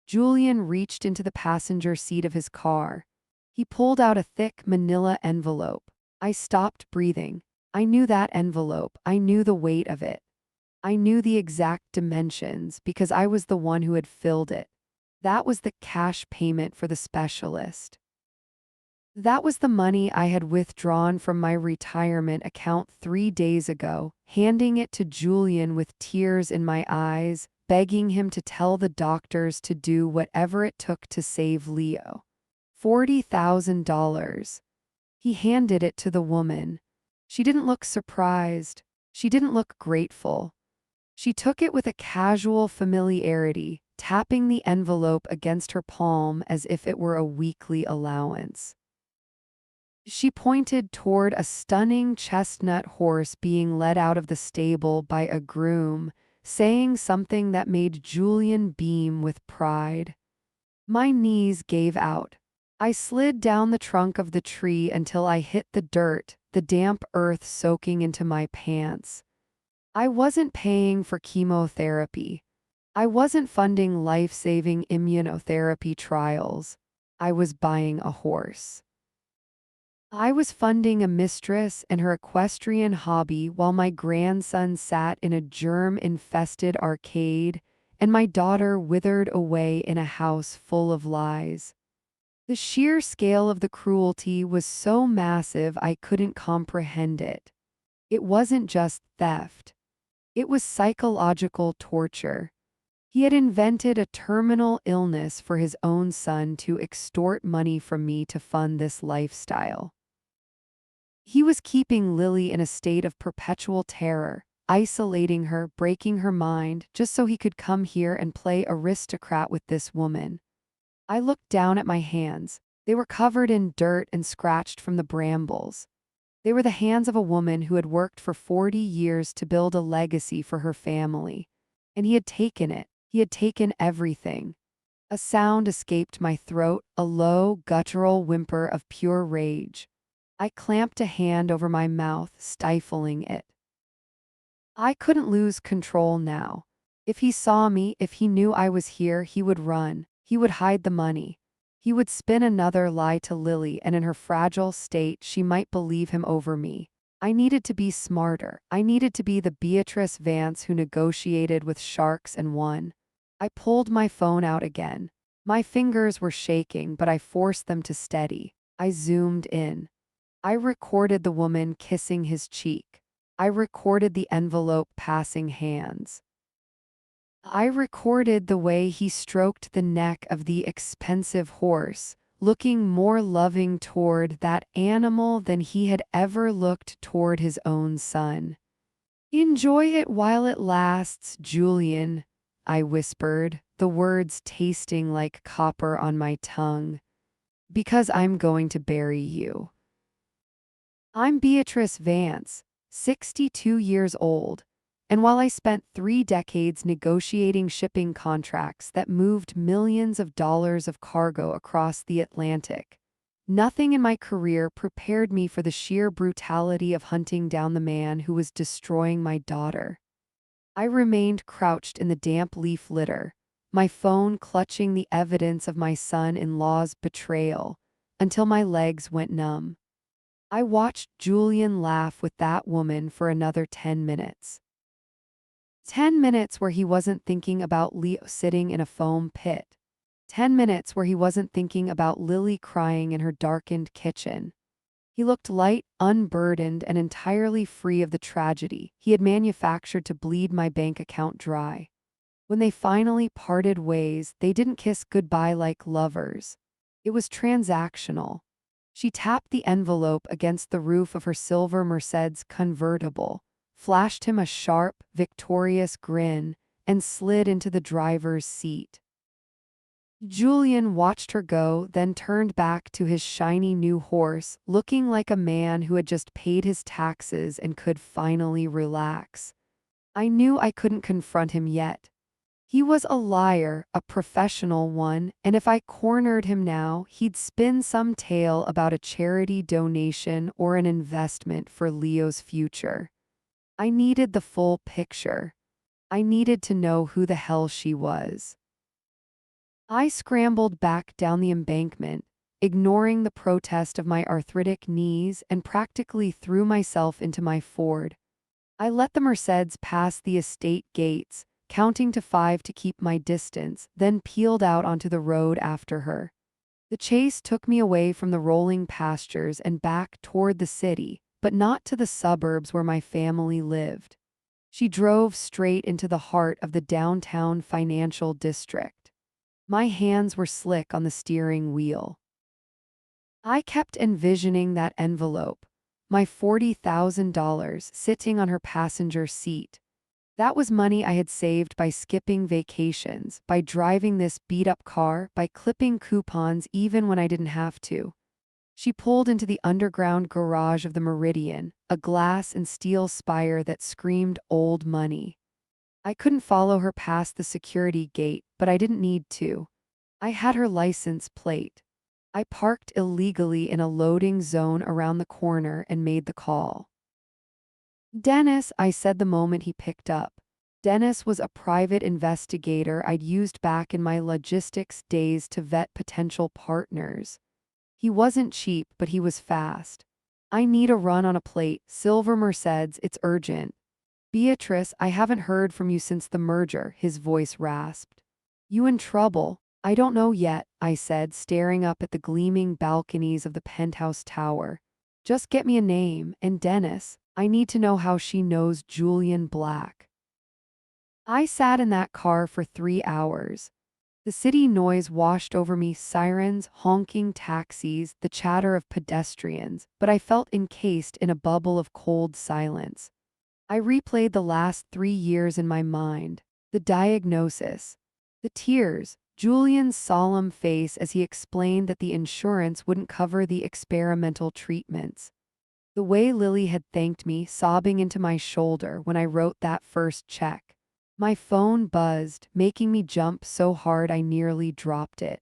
Julian reached into the passenger seat of his car. He pulled out a thick manila envelope. I stopped breathing. I knew that envelope. I knew the weight of it. I knew the exact dimensions because I was the one who had filled it. That was the cash payment for the specialist. That was the money I had withdrawn from my retirement account 3 days ago, handing it to Julian with tears in my eyes, begging him to tell the doctors to do whatever it took to save Leo. $40,000. He handed it to the woman. She didn't look surprised. She didn't look grateful. She took it with a casual familiarity, tapping the envelope against her palm as if it were a weekly allowance. She pointed toward a stunning chestnut horse being led out of the stable by a groom, saying something that made Julian beam with pride. My knees gave out. I slid down the trunk of the tree until I hit the dirt, the damp earth soaking into my pants. I wasn't paying for chemotherapy. I wasn't funding life-saving immunotherapy trials. I was buying a horse. I was funding a mistress and her equestrian hobby while my grandson sat in a germ-infested arcade and my daughter withered away in a house full of lies. The sheer scale of the cruelty was so massive I couldn't comprehend it. It wasn't just theft. It was psychological torture. He had invented a terminal illness for his own son to extort money from me to fund this lifestyle. He was keeping Lily in a state of perpetual terror, isolating her, breaking her mind, just so he could come here and play aristocrat with this woman. I looked down at my hands. They were covered in dirt and scratched from the brambles. They were the hands of a woman who had worked for 40 years to build a legacy for her family. And he had taken it. He had taken everything. A sound escaped my throat, a low, guttural whimper of pure rage. I clamped a hand over my mouth, stifling it. I couldn't lose control now. If he saw me, if he knew I was here, he would run. He would hide the money. He would spin another lie to Lily, and in her fragile state, she might believe him over me. I needed to be smarter. I needed to be the Beatrice Vance who negotiated with sharks and won. I pulled my phone out again. My fingers were shaking, but I forced them to steady. I zoomed in. I recorded the woman kissing his cheek. I recorded the envelope passing hands. I recorded the way he stroked the neck of the expensive horse, looking more loving toward that animal than he had ever looked toward his own son. "Enjoy it while it lasts, Julian," I whispered, the words tasting like copper on my tongue. "Because I'm going to bury you." I'm Beatrice Vance, 62 years old, and while I spent 3 decades negotiating shipping contracts that moved millions of dollars of cargo across the Atlantic, nothing in my career prepared me for the sheer brutality of hunting down the man who was destroying my daughter. I remained crouched in the damp leaf litter, my phone clutching the evidence of my son-in-law's betrayal, until my legs went numb. I watched Julian laugh with that woman for another 10 minutes. 10 minutes where he wasn't thinking about Leo sitting in a foam pit. 10 minutes where he wasn't thinking about Lily crying in her darkened kitchen. He looked light, unburdened, and entirely free of the tragedy he had manufactured to bleed my bank account dry. When they finally parted ways, they didn't kiss goodbye like lovers. It was transactional. She tapped the envelope against the roof of her silver Mercedes convertible, flashed him a sharp, victorious grin, and slid into the driver's seat. Julian watched her go, then turned back to his shiny new horse, looking like a man who had just paid his taxes and could finally relax. I knew I couldn't confront him yet. He was a liar, a professional one, and if I cornered him now, he'd spin some tale about a charity donation or an investment for Leo's future. I needed the full picture. I needed to know who the hell she was. I scrambled back down the embankment, ignoring the protest of my arthritic knees, and practically threw myself into my Ford. I let the Mercedes pass the estate gates, counting to 5 to keep my distance, then peeled out onto the road after her. The chase took me away from the rolling pastures and back toward the city, but not to the suburbs where my family lived. She drove straight into the heart of the downtown financial district. My hands were slick on the steering wheel. I kept envisioning that envelope, my $40,000 sitting on her passenger seat. That was money I had saved by skipping vacations, by driving this beat-up car, by clipping coupons even when I didn't have to. She pulled into the underground garage of the Meridian, a glass and steel spire that screamed old money. I couldn't follow her past the security gate, but I didn't need to. I had her license plate. I parked illegally in a loading zone around the corner and made the call. "Dennis," I said the moment he picked up. Dennis was a private investigator I'd used back in my logistics days to vet potential partners. He wasn't cheap, but he was fast. "I need a run on a plate, silver Mercedes, it's urgent." "Beatrice, I haven't heard from you since the merger," his voice rasped. "You in trouble?" "I don't know yet," I said, staring up at the gleaming balconies of the penthouse tower. "Just get me a name, and Dennis, I need to know how she knows Julian Black." I sat in that car for 3 hours. The city noise washed over me, sirens, honking taxis, the chatter of pedestrians, but I felt encased in a bubble of cold silence. I replayed the last 3 years in my mind, the diagnosis, the tears, Julian's solemn face as he explained that the insurance wouldn't cover the experimental treatments. The way Lily had thanked me, sobbing into my shoulder when I wrote that first check. My phone buzzed, making me jump so hard I nearly dropped it.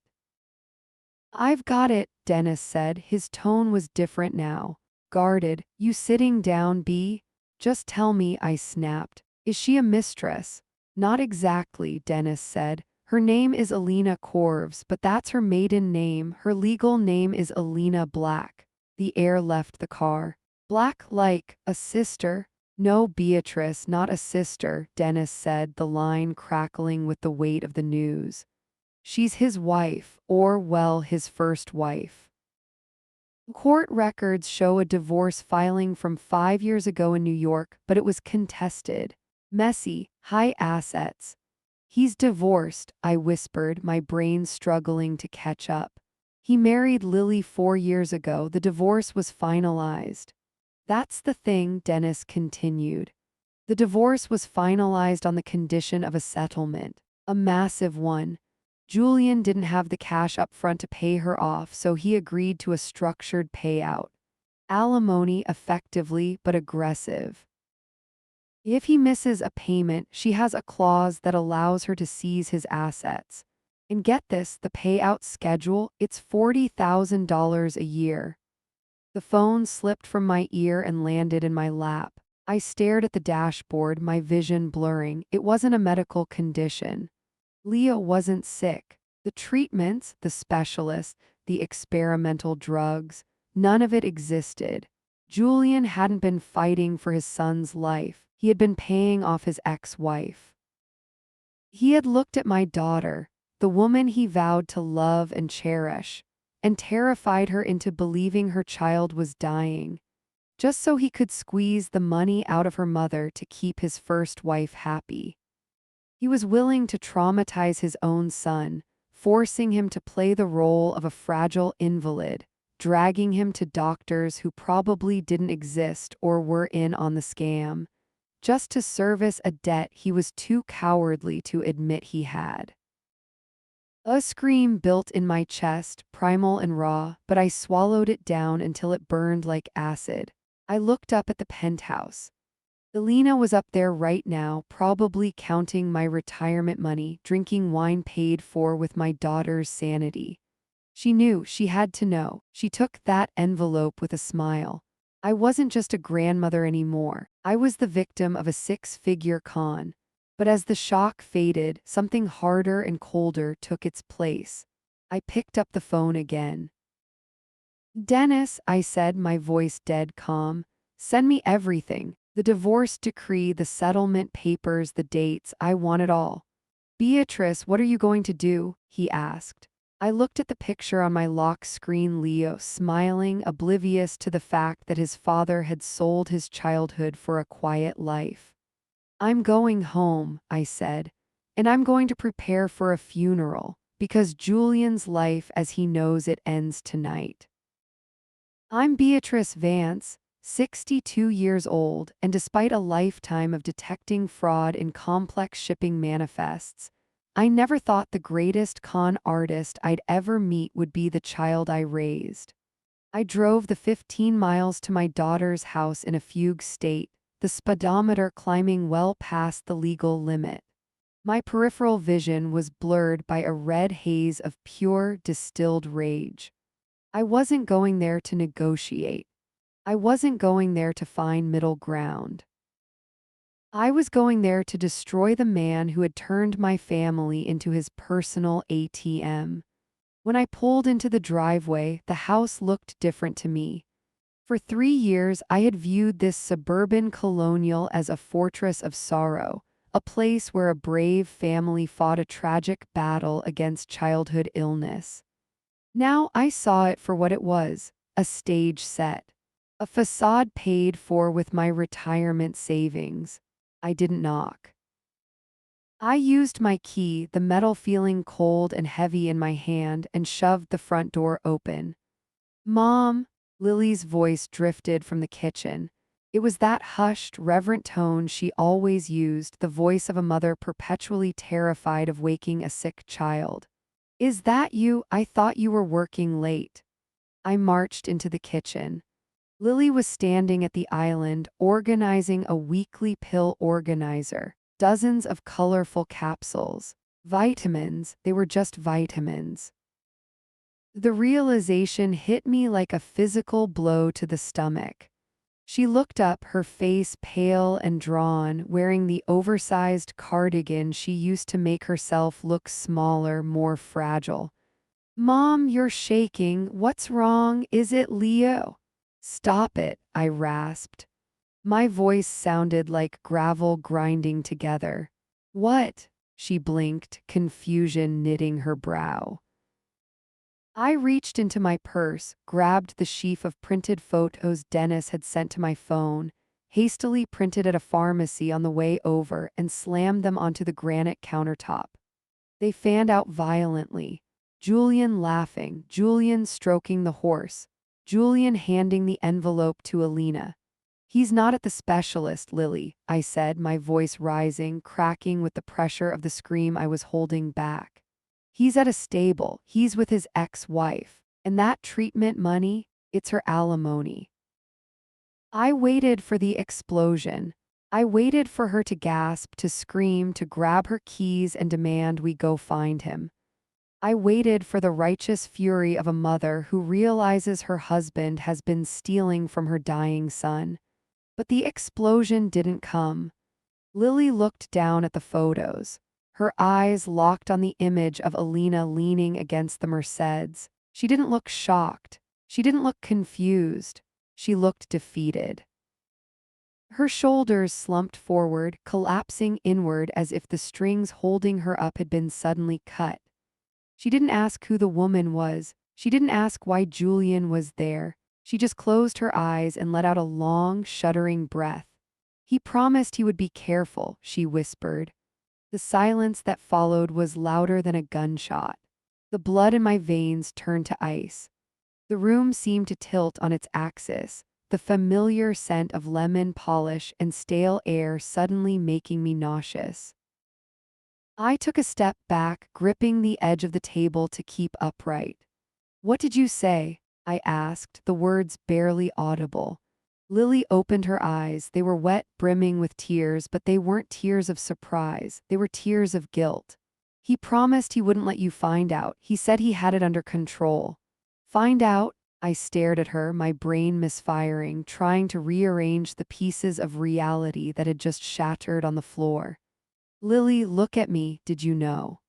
"I've got it," Dennis said. His tone was different now. guarded. You sitting down, B? Just tell me, I snapped. Is she a mistress? Not exactly, Dennis said. Her name is Alina Corves, but that's her maiden name. Her legal name is Alina Black. The heir left the car. Black like a sister? No, Beatrice, not a sister, Dennis said, the line crackling with the weight of the news. She's his wife, or, well, his first wife. Court records show a divorce filing from 5 years ago in New York, but it was contested. Messy, high assets. He's divorced, I whispered, my brain struggling to catch up. He married Lily 4 years ago. The divorce was finalized. That's the thing, Dennis continued. The divorce was finalized on the condition of a settlement, a massive one. Julian didn't have the cash up front to pay her off, so he agreed to a structured payout. Alimony, effectively, but aggressive. If he misses a payment, she has a clause that allows her to seize his assets. And get this, the payout schedule, it's $40,000 a year. The phone slipped from my ear and landed in my lap. I stared at the dashboard, my vision blurring. It wasn't a medical condition. Leah wasn't sick. The treatments, the specialists, the experimental drugs, none of it existed. Julian hadn't been fighting for his son's life. He had been paying off his ex-wife. He had looked at my daughter, the woman he vowed to love and cherish, and terrified her into believing her child was dying, just so he could squeeze the money out of her mother to keep his first wife happy. He was willing to traumatize his own son, forcing him to play the role of a fragile invalid, dragging him to doctors who probably didn't exist or were in on the scam, just to service a debt he was too cowardly to admit he had. A scream built in my chest, primal and raw, but I swallowed it down until it burned like acid. I looked up at the penthouse. Alina was up there right now, probably counting my retirement money, drinking wine paid for with my daughter's sanity. She knew, she had to know. She took that envelope with a smile. I wasn't just a grandmother anymore. I was the victim of a six-figure con. But as the shock faded, something harder and colder took its place. I picked up the phone again. Dennis, I said, my voice dead calm. Send me everything. The divorce decree, the settlement papers, the dates, I want it all. Beatrice, what are you going to do? He asked. I looked at the picture on my lock screen, Leo, smiling, oblivious to the fact that his father had sold his childhood for a quiet life. I'm going home, I said, and I'm going to prepare for a funeral, because Julian's life as he knows it ends tonight. I'm Beatrice Vance, 62 years old, and despite a lifetime of detecting fraud in complex shipping manifests, I never thought the greatest con artist I'd ever meet would be the child I raised. I drove the 15 miles to my daughter's house in a fugue state, the speedometer climbing well past the legal limit. My peripheral vision was blurred by a red haze of pure, distilled rage. I wasn't going there to negotiate. I wasn't going there to find middle ground. I was going there to destroy the man who had turned my family into his personal ATM. When I pulled into the driveway, the house looked different to me. For 3 years, I had viewed this suburban colonial as a fortress of sorrow, a place where a brave family fought a tragic battle against childhood illness. Now I saw it for what it was, a stage set. A facade paid for with my retirement savings. I didn't knock. I used my key, the metal feeling cold and heavy in my hand, and shoved the front door open. Mom, Lily's voice drifted from the kitchen. It was that hushed, reverent tone she always used, the voice of a mother perpetually terrified of waking a sick child. Is that you? I thought you were working late. I marched into the kitchen. Lily was standing at the island, organizing a weekly pill organizer. Dozens of colorful capsules. Vitamins, they were just vitamins. The realization hit me like a physical blow to the stomach. She looked up, her face pale and drawn, wearing the oversized cardigan she used to make herself look smaller, more fragile. "Mom, you're shaking. What's wrong? Is it Leo?" "Stop it," I rasped. My voice sounded like gravel grinding together. "What?" She blinked, confusion knitting her brow. I reached into my purse, grabbed the sheaf of printed photos Dennis had sent to my phone, hastily printed at a pharmacy on the way over, and slammed them onto the granite countertop. They fanned out violently. Julian laughing, Julian stroking the horse, Julian handing the envelope to Alina. "He's not at the specialist, Lily," I said, my voice rising, cracking with the pressure of the scream I was holding back. "He's at a stable, he's with his ex-wife. And that treatment money, it's her alimony." I waited for the explosion. I waited for her to gasp, to scream, to grab her keys and demand we go find him. I waited for the righteous fury of a mother who realizes her husband has been stealing from her dying son. But the explosion didn't come. Lily looked down at the photos. Her eyes locked on the image of Alina leaning against the Mercedes. She didn't look shocked. She didn't look confused. She looked defeated. Her shoulders slumped forward, collapsing inward as if the strings holding her up had been suddenly cut. She didn't ask who the woman was. She didn't ask why Julian was there. She just closed her eyes and let out a long, shuddering breath. "He promised he would be careful," she whispered. The silence that followed was louder than a gunshot. The blood in my veins turned to ice. The room seemed to tilt on its axis, the familiar scent of lemon polish and stale air suddenly making me nauseous. I took a step back, gripping the edge of the table to keep upright. "What did you say?" I asked, the words barely audible. Lily opened her eyes. They were wet, brimming with tears, but they weren't tears of surprise. They were tears of guilt. "He promised he wouldn't let you find out. He said he had it under control." "Find out?" I stared at her, my brain misfiring, trying to rearrange the pieces of reality that had just shattered on the floor. "Lily, look at me. Did you know?"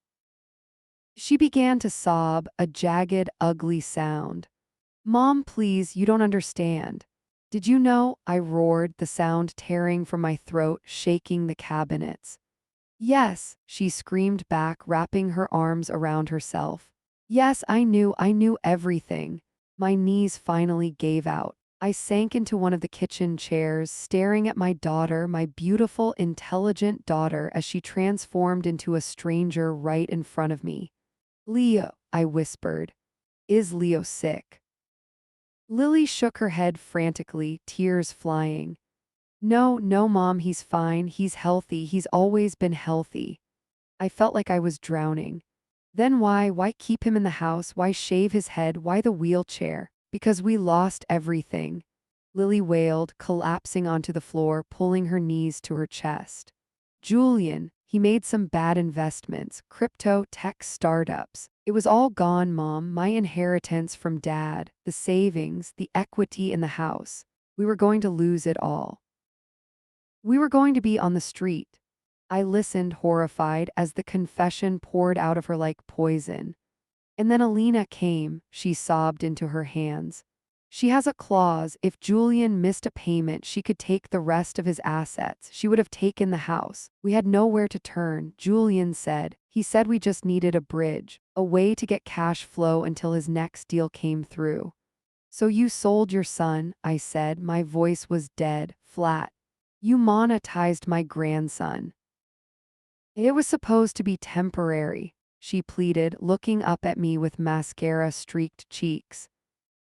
She began to sob, a jagged, ugly sound. "Mom, please, you don't understand." "Did you know?" I roared, the sound tearing from my throat, shaking the cabinets. "Yes," she screamed back, wrapping her arms around herself. "Yes, I knew everything." My knees finally gave out. I sank into one of the kitchen chairs, staring at my daughter, my beautiful, intelligent daughter, as she transformed into a stranger right in front of me. "Leo," I whispered. "Is Leo sick?" Lily shook her head frantically, tears flying. "No, no, Mom, he's fine. He's healthy. He's always been healthy." I felt like I was drowning. "Then why keep him in the house? Why shave his head? Why the wheelchair?" "Because we lost everything," Lily wailed, collapsing onto the floor, pulling her knees to her chest. "Julian, he made some bad investments, crypto, tech startups. It was all gone, Mom, my inheritance from Dad, the savings, the equity in the house. We were going to lose it all. We were going to be on the street." I listened, horrified, as the confession poured out of her like poison. "And then Alina came," she sobbed into her hands. "She has a clause. If Julian missed a payment, she could take the rest of his assets. She would have taken the house. We had nowhere to turn," Julian said. "He said we just needed a bridge, a way to get cash flow until his next deal came through." "So you sold your son," I said. My voice was dead, flat. "You monetized my grandson." "It was supposed to be temporary," she pleaded, looking up at me with mascara-streaked cheeks.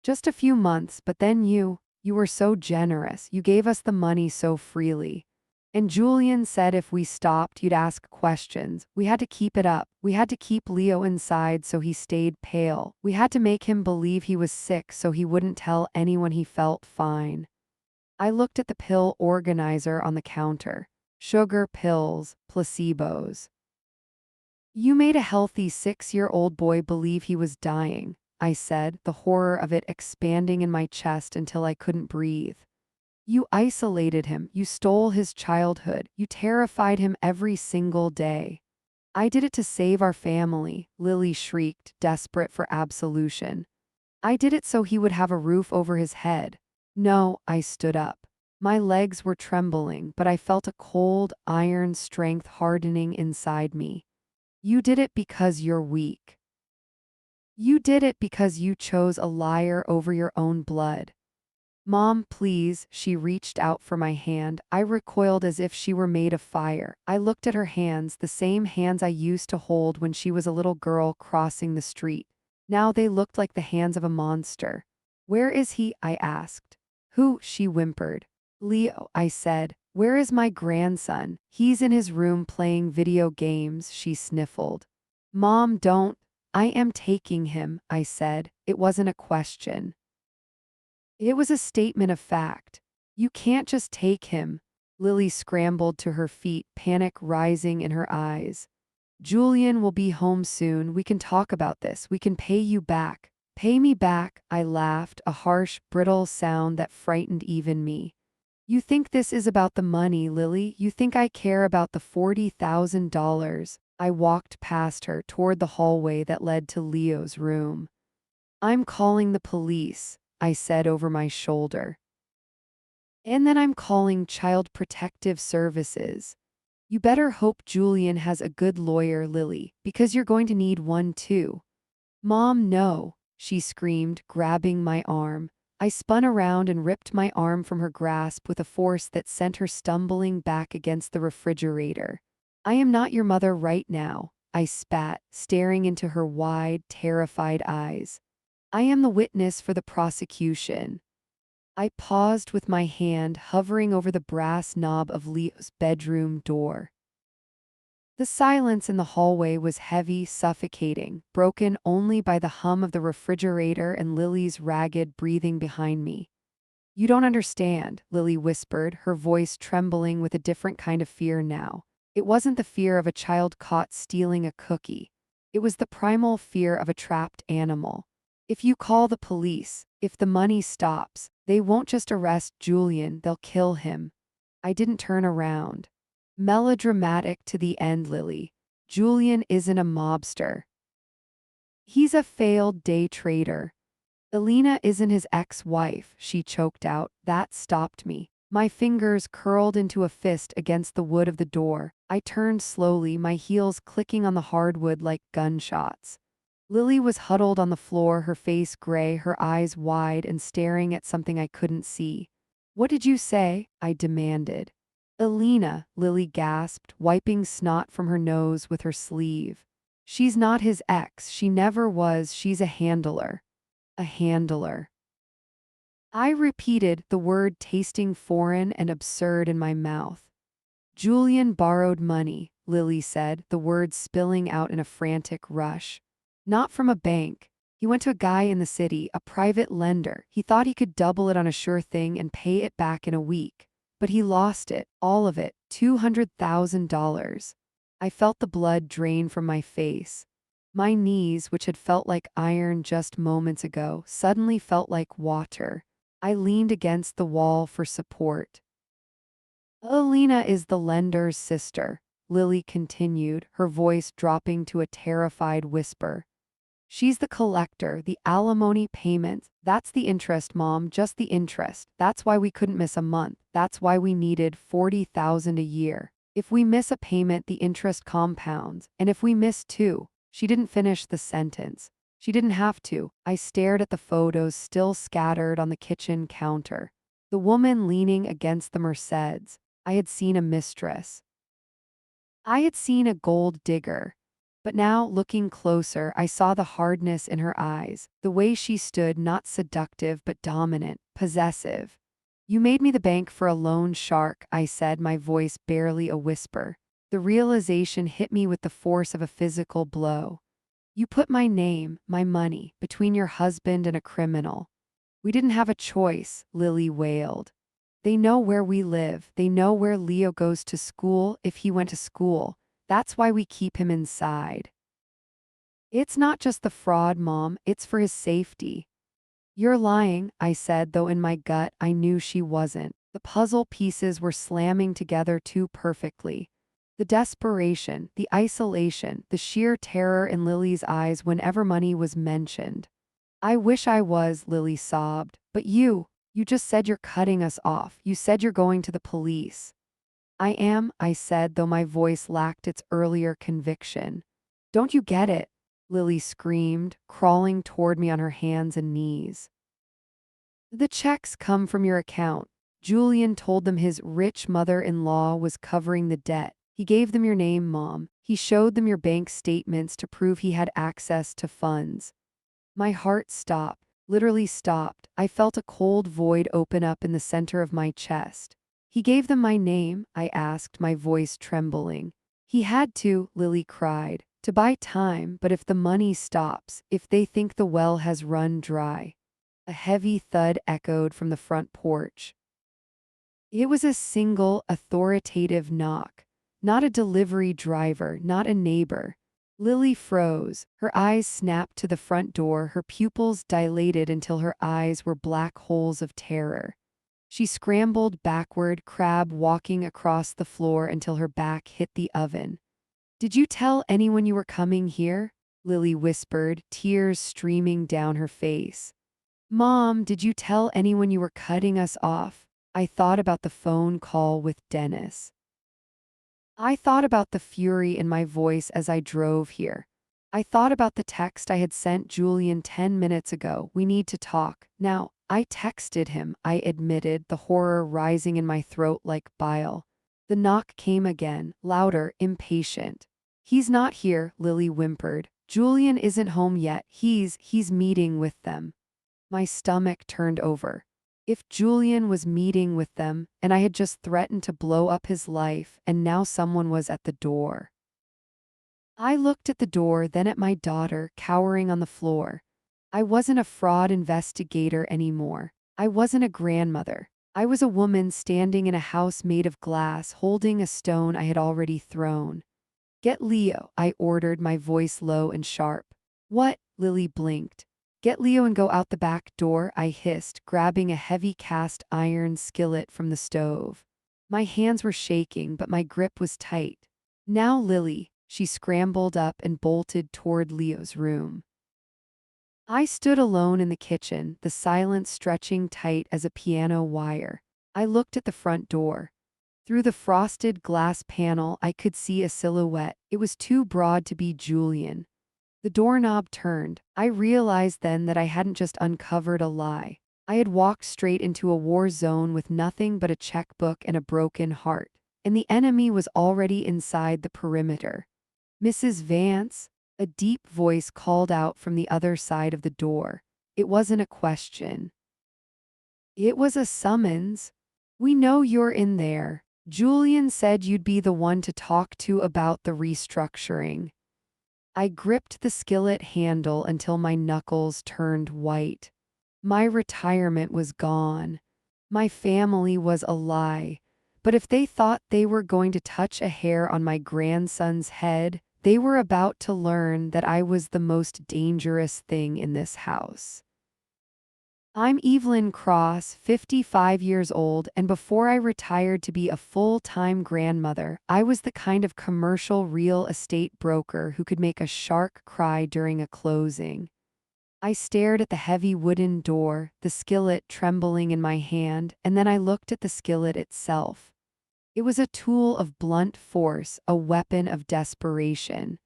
"Just a few months, but then you were so generous. You gave us the money so freely. And Julian said if we stopped, you'd ask questions. We had to keep it up. We had to keep Leo inside so he stayed pale. We had to make him believe he was sick so he wouldn't tell anyone he felt fine." I looked at the pill organizer on the counter. Sugar pills, placebos. "You made a healthy 6-year-old boy believe he was dying," I said, the horror of it expanding in my chest until I couldn't breathe. You isolated him, you stole his childhood, you terrified him every single day. I did it to save our family, Lily shrieked, desperate for absolution. I did it so he would have a roof over his head. No, I stood up. My legs were trembling, but I felt a cold, iron strength hardening inside me. You did it because you're weak. You did it because you chose a liar over your own blood. Mom, please, she reached out for my hand. I recoiled as if she were made of fire. I looked at her hands, the same hands I used to hold when she was a little girl crossing the street. Now they looked like the hands of a monster. Where is he? I asked. Who? She whimpered. Leo, I said. Where is my grandson? He's in his room playing video games, she sniffled. Mom, don't. I am taking him, I said. It wasn't a question. It was a statement of fact. You can't just take him. Lily scrambled to her feet, panic rising in her eyes. Julian will be home soon. We can talk about this. We can pay you back. Pay me back, I laughed, a harsh, brittle sound that frightened even me. You think this is about the money, Lily? You think I care about the $40,000? I walked past her toward the hallway that led to Leo's room. I'm calling the police, I said over my shoulder. And then I'm calling Child Protective Services. You better hope Julian has a good lawyer, Lily, because you're going to need one too. Mom, no, she screamed, grabbing my arm. I spun around and ripped my arm from her grasp with a force that sent her stumbling back against the refrigerator. I am not your mother right now, I spat, staring into her wide, terrified eyes. I am the witness for the prosecution. I paused with my hand hovering over the brass knob of Leo's bedroom door. The silence in the hallway was heavy, suffocating, broken only by the hum of the refrigerator and Lily's ragged breathing behind me. You don't understand, Lily whispered, her voice trembling with a different kind of fear now. It wasn't the fear of a child caught stealing a cookie. It was the primal fear of a trapped animal. If you call the police, if the money stops, they won't just arrest Julian, they'll kill him. I didn't turn around. Melodramatic to the end, Lily. Julian isn't a mobster. He's a failed day trader. Elena isn't his ex-wife, she choked out. That stopped me. My fingers curled into a fist against the wood of the door. I turned slowly, my heels clicking on the hardwood like gunshots. Lily was huddled on the floor, her face gray, her eyes wide and staring at something I couldn't see. What did you say? I demanded. Elena, Lily gasped, wiping snot from her nose with her sleeve. She's not his ex, she never was, she's a handler. A handler. I repeated, the word tasting foreign and absurd in my mouth. Julian borrowed money, Lily said, the words spilling out in a frantic rush. Not from a bank. He went to a guy in the city, a private lender. He thought he could double it on a sure thing and pay it back in a week. But he lost it, all of it, $200,000. I felt the blood drain from my face. My knees, which had felt like iron just moments ago, suddenly felt like water. I leaned against the wall for support. Elena is the lender's sister, Lily continued, her voice dropping to a terrified whisper. She's the collector, the alimony payments. That's the interest, Mom, just the interest. That's why we couldn't miss a month. That's why we needed $40,000 a year. If we miss a payment, the interest compounds. And if we miss two, she didn't finish the sentence. She didn't have to. I stared at the photos still scattered on the kitchen counter. The woman leaning against the Mercedes. I had seen a mistress. I had seen a gold digger. But now, looking closer, I saw the hardness in her eyes, the way she stood, not seductive but dominant, possessive. You made me the bank for a loan shark, I said, my voice barely a whisper. The realization hit me with the force of a physical blow. You put my name, my money, between your husband and a criminal. We didn't have a choice, Lily wailed. They know where we live. They know where Leo goes to school, if he went to school. That's why we keep him inside. It's not just the fraud, Mom, it's for his safety. You're lying, I said, though in my gut I knew she wasn't. The puzzle pieces were slamming together too perfectly. The desperation, the isolation, the sheer terror in Lily's eyes whenever money was mentioned. I wish I was, Lily sobbed. But you just said you're cutting us off. You said you're going to the police. I am, I said, though my voice lacked its earlier conviction. Don't you get it? Lily screamed, crawling toward me on her hands and knees. The checks come from your account. Julian told them his rich mother-in-law was covering the debt. He gave them your name, Mom. He showed them your bank statements to prove he had access to funds. My heart stopped, literally stopped. I felt a cold void open up in the center of my chest. He gave them my name, I asked, my voice trembling. He had to, Lily cried, to buy time, but if the money stops, if they think the well has run dry. A heavy thud echoed from the front porch. It was a single, authoritative knock. Not a delivery driver, not a neighbor. Lily froze. Her eyes snapped to the front door, her pupils dilated until her eyes were black holes of terror. She scrambled backward, crab walking across the floor until her back hit the oven. Did you tell anyone you were coming here? Lily whispered, tears streaming down her face. Mom, did you tell anyone you were cutting us off? I thought about the phone call with Dennis. I thought about the fury in my voice as I drove here. I thought about the text I had sent Julian 10 minutes ago. We need to talk. Now, I texted him, I admitted, the horror rising in my throat like bile. The knock came again, louder, impatient. He's not here, Lily whimpered. Julian isn't home yet. He's meeting with them. My stomach turned over. If Julian was meeting with them, and I had just threatened to blow up his life, and now someone was at the door. I looked at the door, then at my daughter, cowering on the floor. I wasn't a fraud investigator anymore. I wasn't a grandmother. I was a woman standing in a house made of glass, holding a stone I had already thrown. Get Leo, I ordered, my voice low and sharp. What? Lily blinked. Get Leo and go out the back door, I hissed, grabbing a heavy cast iron skillet from the stove. My hands were shaking, but my grip was tight. Now, Lily, she scrambled up and bolted toward Leo's room. I stood alone in the kitchen, the silence stretching tight as a piano wire. I looked at the front door. Through the frosted glass panel, I could see a silhouette. It was too broad to be Julian. The doorknob turned. I realized then that I hadn't just uncovered a lie. I had walked straight into a war zone with nothing but a checkbook and a broken heart. And the enemy was already inside the perimeter. Mrs. Vance? A deep voice called out from the other side of the door. It wasn't a question. It was a summons. We know you're in there. Julian said you'd be the one to talk to about the restructuring. I gripped the skillet handle until my knuckles turned white. My retirement was gone. My family was a lie. But if they thought they were going to touch a hair on my grandson's head, they were about to learn that I was the most dangerous thing in this house. I'm Evelyn Cross, 55 years old, and before I retired to be a full-time grandmother, I was the kind of commercial real estate broker who could make a shark cry during a closing. I stared at the heavy wooden door, the skillet trembling in my hand, and then I looked at the skillet itself. It was a tool of blunt force, a weapon of desperation.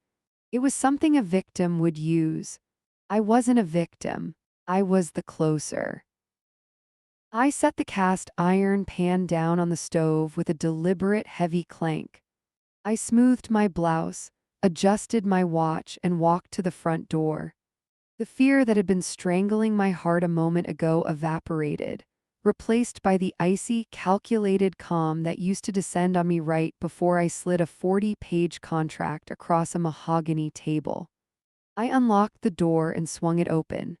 It was something a victim would use. I wasn't a victim. I was the closer. I set the cast iron pan down on the stove with a deliberate heavy clank. I smoothed my blouse, adjusted my watch, and walked to the front door. The fear that had been strangling my heart a moment ago evaporated, replaced by the icy, calculated calm that used to descend on me right before I slid a 40-page contract across a mahogany table. I unlocked the door and swung it open.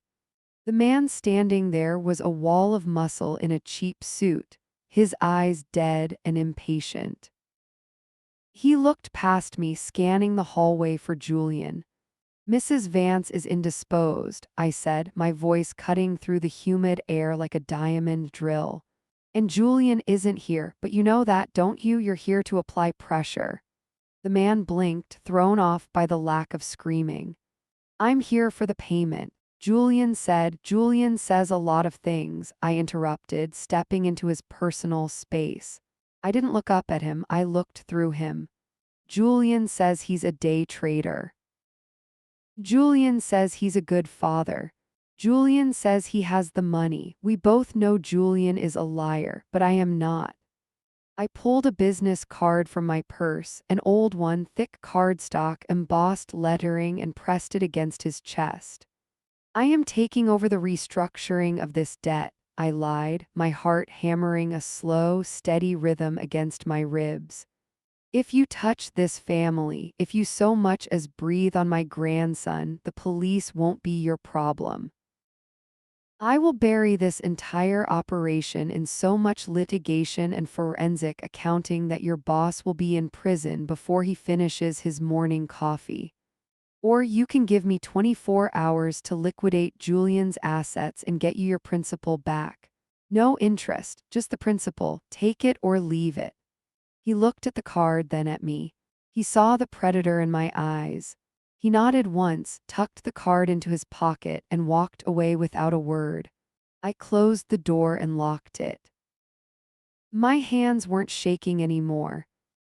The man standing there was a wall of muscle in a cheap suit, his eyes dead and impatient. He looked past me, scanning the hallway for Julian. Mrs. Vance is indisposed, I said, my voice cutting through the humid air like a diamond drill. And Julian isn't here, but you know that, don't you? You're here to apply pressure. The man blinked, thrown off by the lack of screaming. I'm here for the payment. Julian said. Julian says a lot of things, I interrupted, stepping into his personal space. I didn't look up at him, I looked through him. Julian says he's a day trader. Julian says he's a good father. Julian says he has the money. We both know Julian is a liar, but I am not. I pulled a business card from my purse, an old one, thick cardstock, embossed lettering, and pressed it against his chest. I am taking over the restructuring of this debt, I lied, my heart hammering a slow, steady rhythm against my ribs. If you touch this family, if you so much as breathe on my grandson, the police won't be your problem. I will bury this entire operation in so much litigation and forensic accounting that your boss will be in prison before he finishes his morning coffee. Or you can give me 24 hours to liquidate Julian's assets and get you your principal back. No interest, just the principal, take it or leave it. He looked at the card, then at me. He saw the predator in my eyes. He nodded once, tucked the card into his pocket, and walked away without a word. I closed the door and locked it. My hands weren't shaking anymore.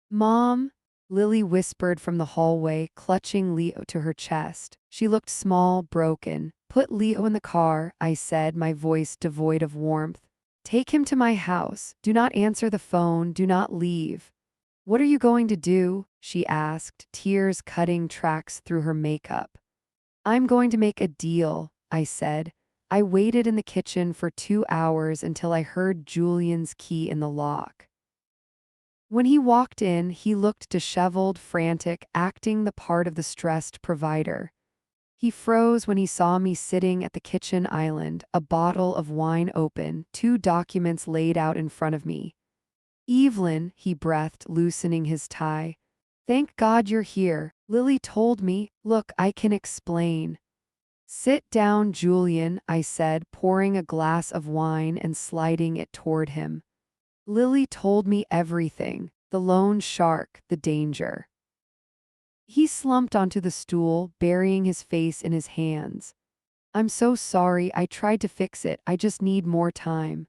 Mom, Lily whispered from the hallway, clutching Leo to her chest. She looked small, broken. Put Leo in the car, I said, my voice devoid of warmth. Take him to my house. Do not answer the phone. Do not leave. What are you going to do? She asked, tears cutting tracks through her makeup. I'm going to make a deal, I said. I waited in the kitchen for 2 hours until I heard Julian's key in the lock. When he walked in, he looked disheveled, frantic, acting the part of the stressed provider. He froze when he saw me sitting at the kitchen island, a bottle of wine open, 2 documents laid out in front of me. Evelyn, he breathed, loosening his tie. Thank God you're here. Lily told me. Look, I can explain. Sit down, Julian, I said, pouring a glass of wine and sliding it toward him. Lily told me everything. The loan shark, the danger. He slumped onto the stool, burying his face in his hands. I'm so sorry, I tried to fix it, I just need more time.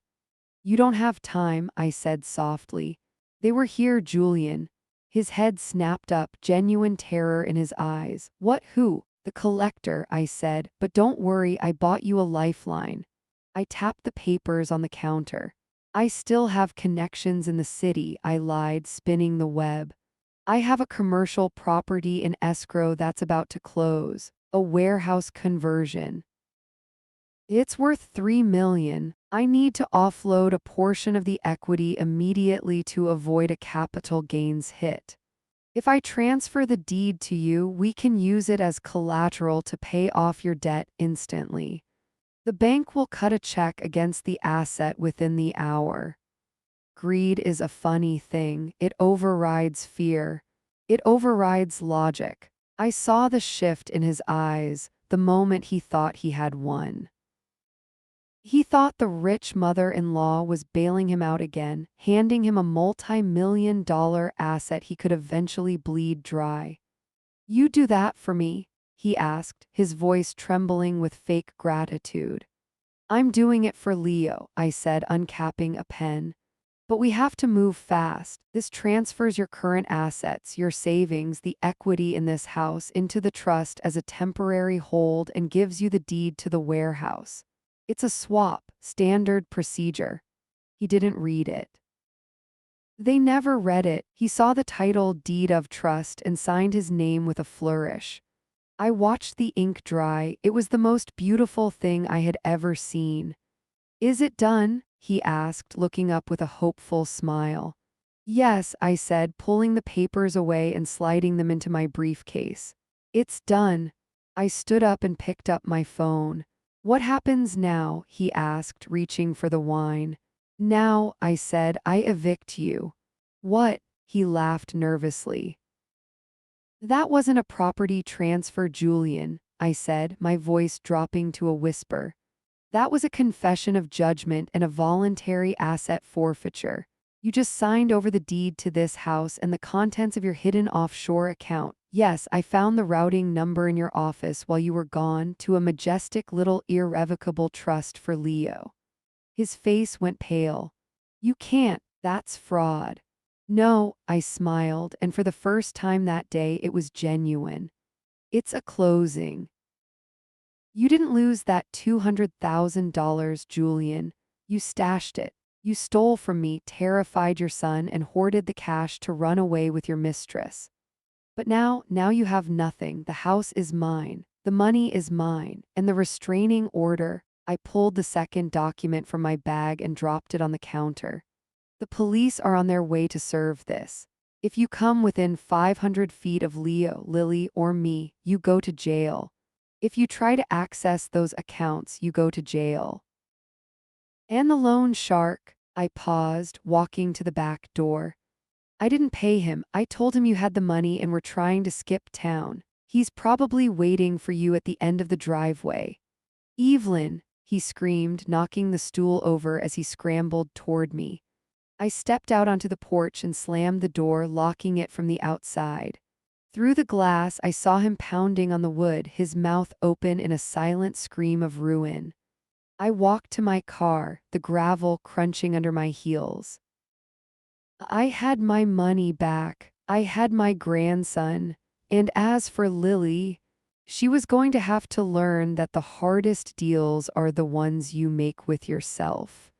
You don't have time, I said softly. They were here, Julian. His head snapped up, genuine terror in his eyes. What, who? The collector, I said, but don't worry, I bought you a lifeline. I tapped the papers on the counter. I still have connections in the city, I lied, spinning the web. I have a commercial property in escrow that's about to close, a warehouse conversion. It's worth $3 million. I need to offload a portion of the equity immediately to avoid a capital gains hit. If I transfer the deed to you, we can use it as collateral to pay off your debt instantly. The bank will cut a check against the asset within the hour. Greed is a funny thing. It overrides fear. It overrides logic. I saw the shift in his eyes the moment he thought he had won. He thought the rich mother-in-law was bailing him out again, handing him a multi-million-dollar asset he could eventually bleed dry. You do that for me? He asked, his voice trembling with fake gratitude. I'm doing it for Leo, I said, uncapping a pen. But we have to move fast. This transfers your current assets, your savings, the equity in this house into the trust as a temporary hold and gives you the deed to the warehouse. It's a swap, standard procedure. He didn't read it. They never read it. He saw the title Deed of Trust and signed his name with a flourish. I watched the ink dry. It was the most beautiful thing I had ever seen. Is it done? He asked, looking up with a hopeful smile. Yes, I said, pulling the papers away and sliding them into my briefcase. It's done. I stood up and picked up my phone. What happens now? He asked, reaching for the wine. Now, I said, I evict you. What? He laughed nervously. That wasn't a property transfer, Julian. I said, my voice dropping to a whisper. That was a confession of judgment and a voluntary asset forfeiture. You just signed over the deed to this house and the contents of your hidden offshore account. Yes, I found the routing number in your office while you were gone to a majestic little irrevocable trust for Leo. His face went pale. You can't, that's fraud. No, I smiled, and for the first time that day it was genuine. It's a closing. You didn't lose that $200,000, Julian. You stashed it. You stole from me, terrified your son, and hoarded the cash to run away with your mistress. But now you have nothing. The house is mine. The money is mine. And the restraining order. I pulled the second document from my bag and dropped it on the counter. The police are on their way to serve this. If you come within 500 feet of Leo, Lily, or me, you go to jail. If you try to access those accounts, you go to jail. And the loan shark, I paused, walking to the back door. I didn't pay him. I told him you had the money and were trying to skip town. He's probably waiting for you at the end of the driveway. Evelyn, he screamed, knocking the stool over as he scrambled toward me. I stepped out onto the porch and slammed the door, locking it from the outside. Through the glass, I saw him pounding on the wood, his mouth open in a silent scream of ruin. I walked to my car, the gravel crunching under my heels. I had my money back. I had my grandson. And as for Lily, she was going to have to learn that the hardest deals are the ones you make with yourself.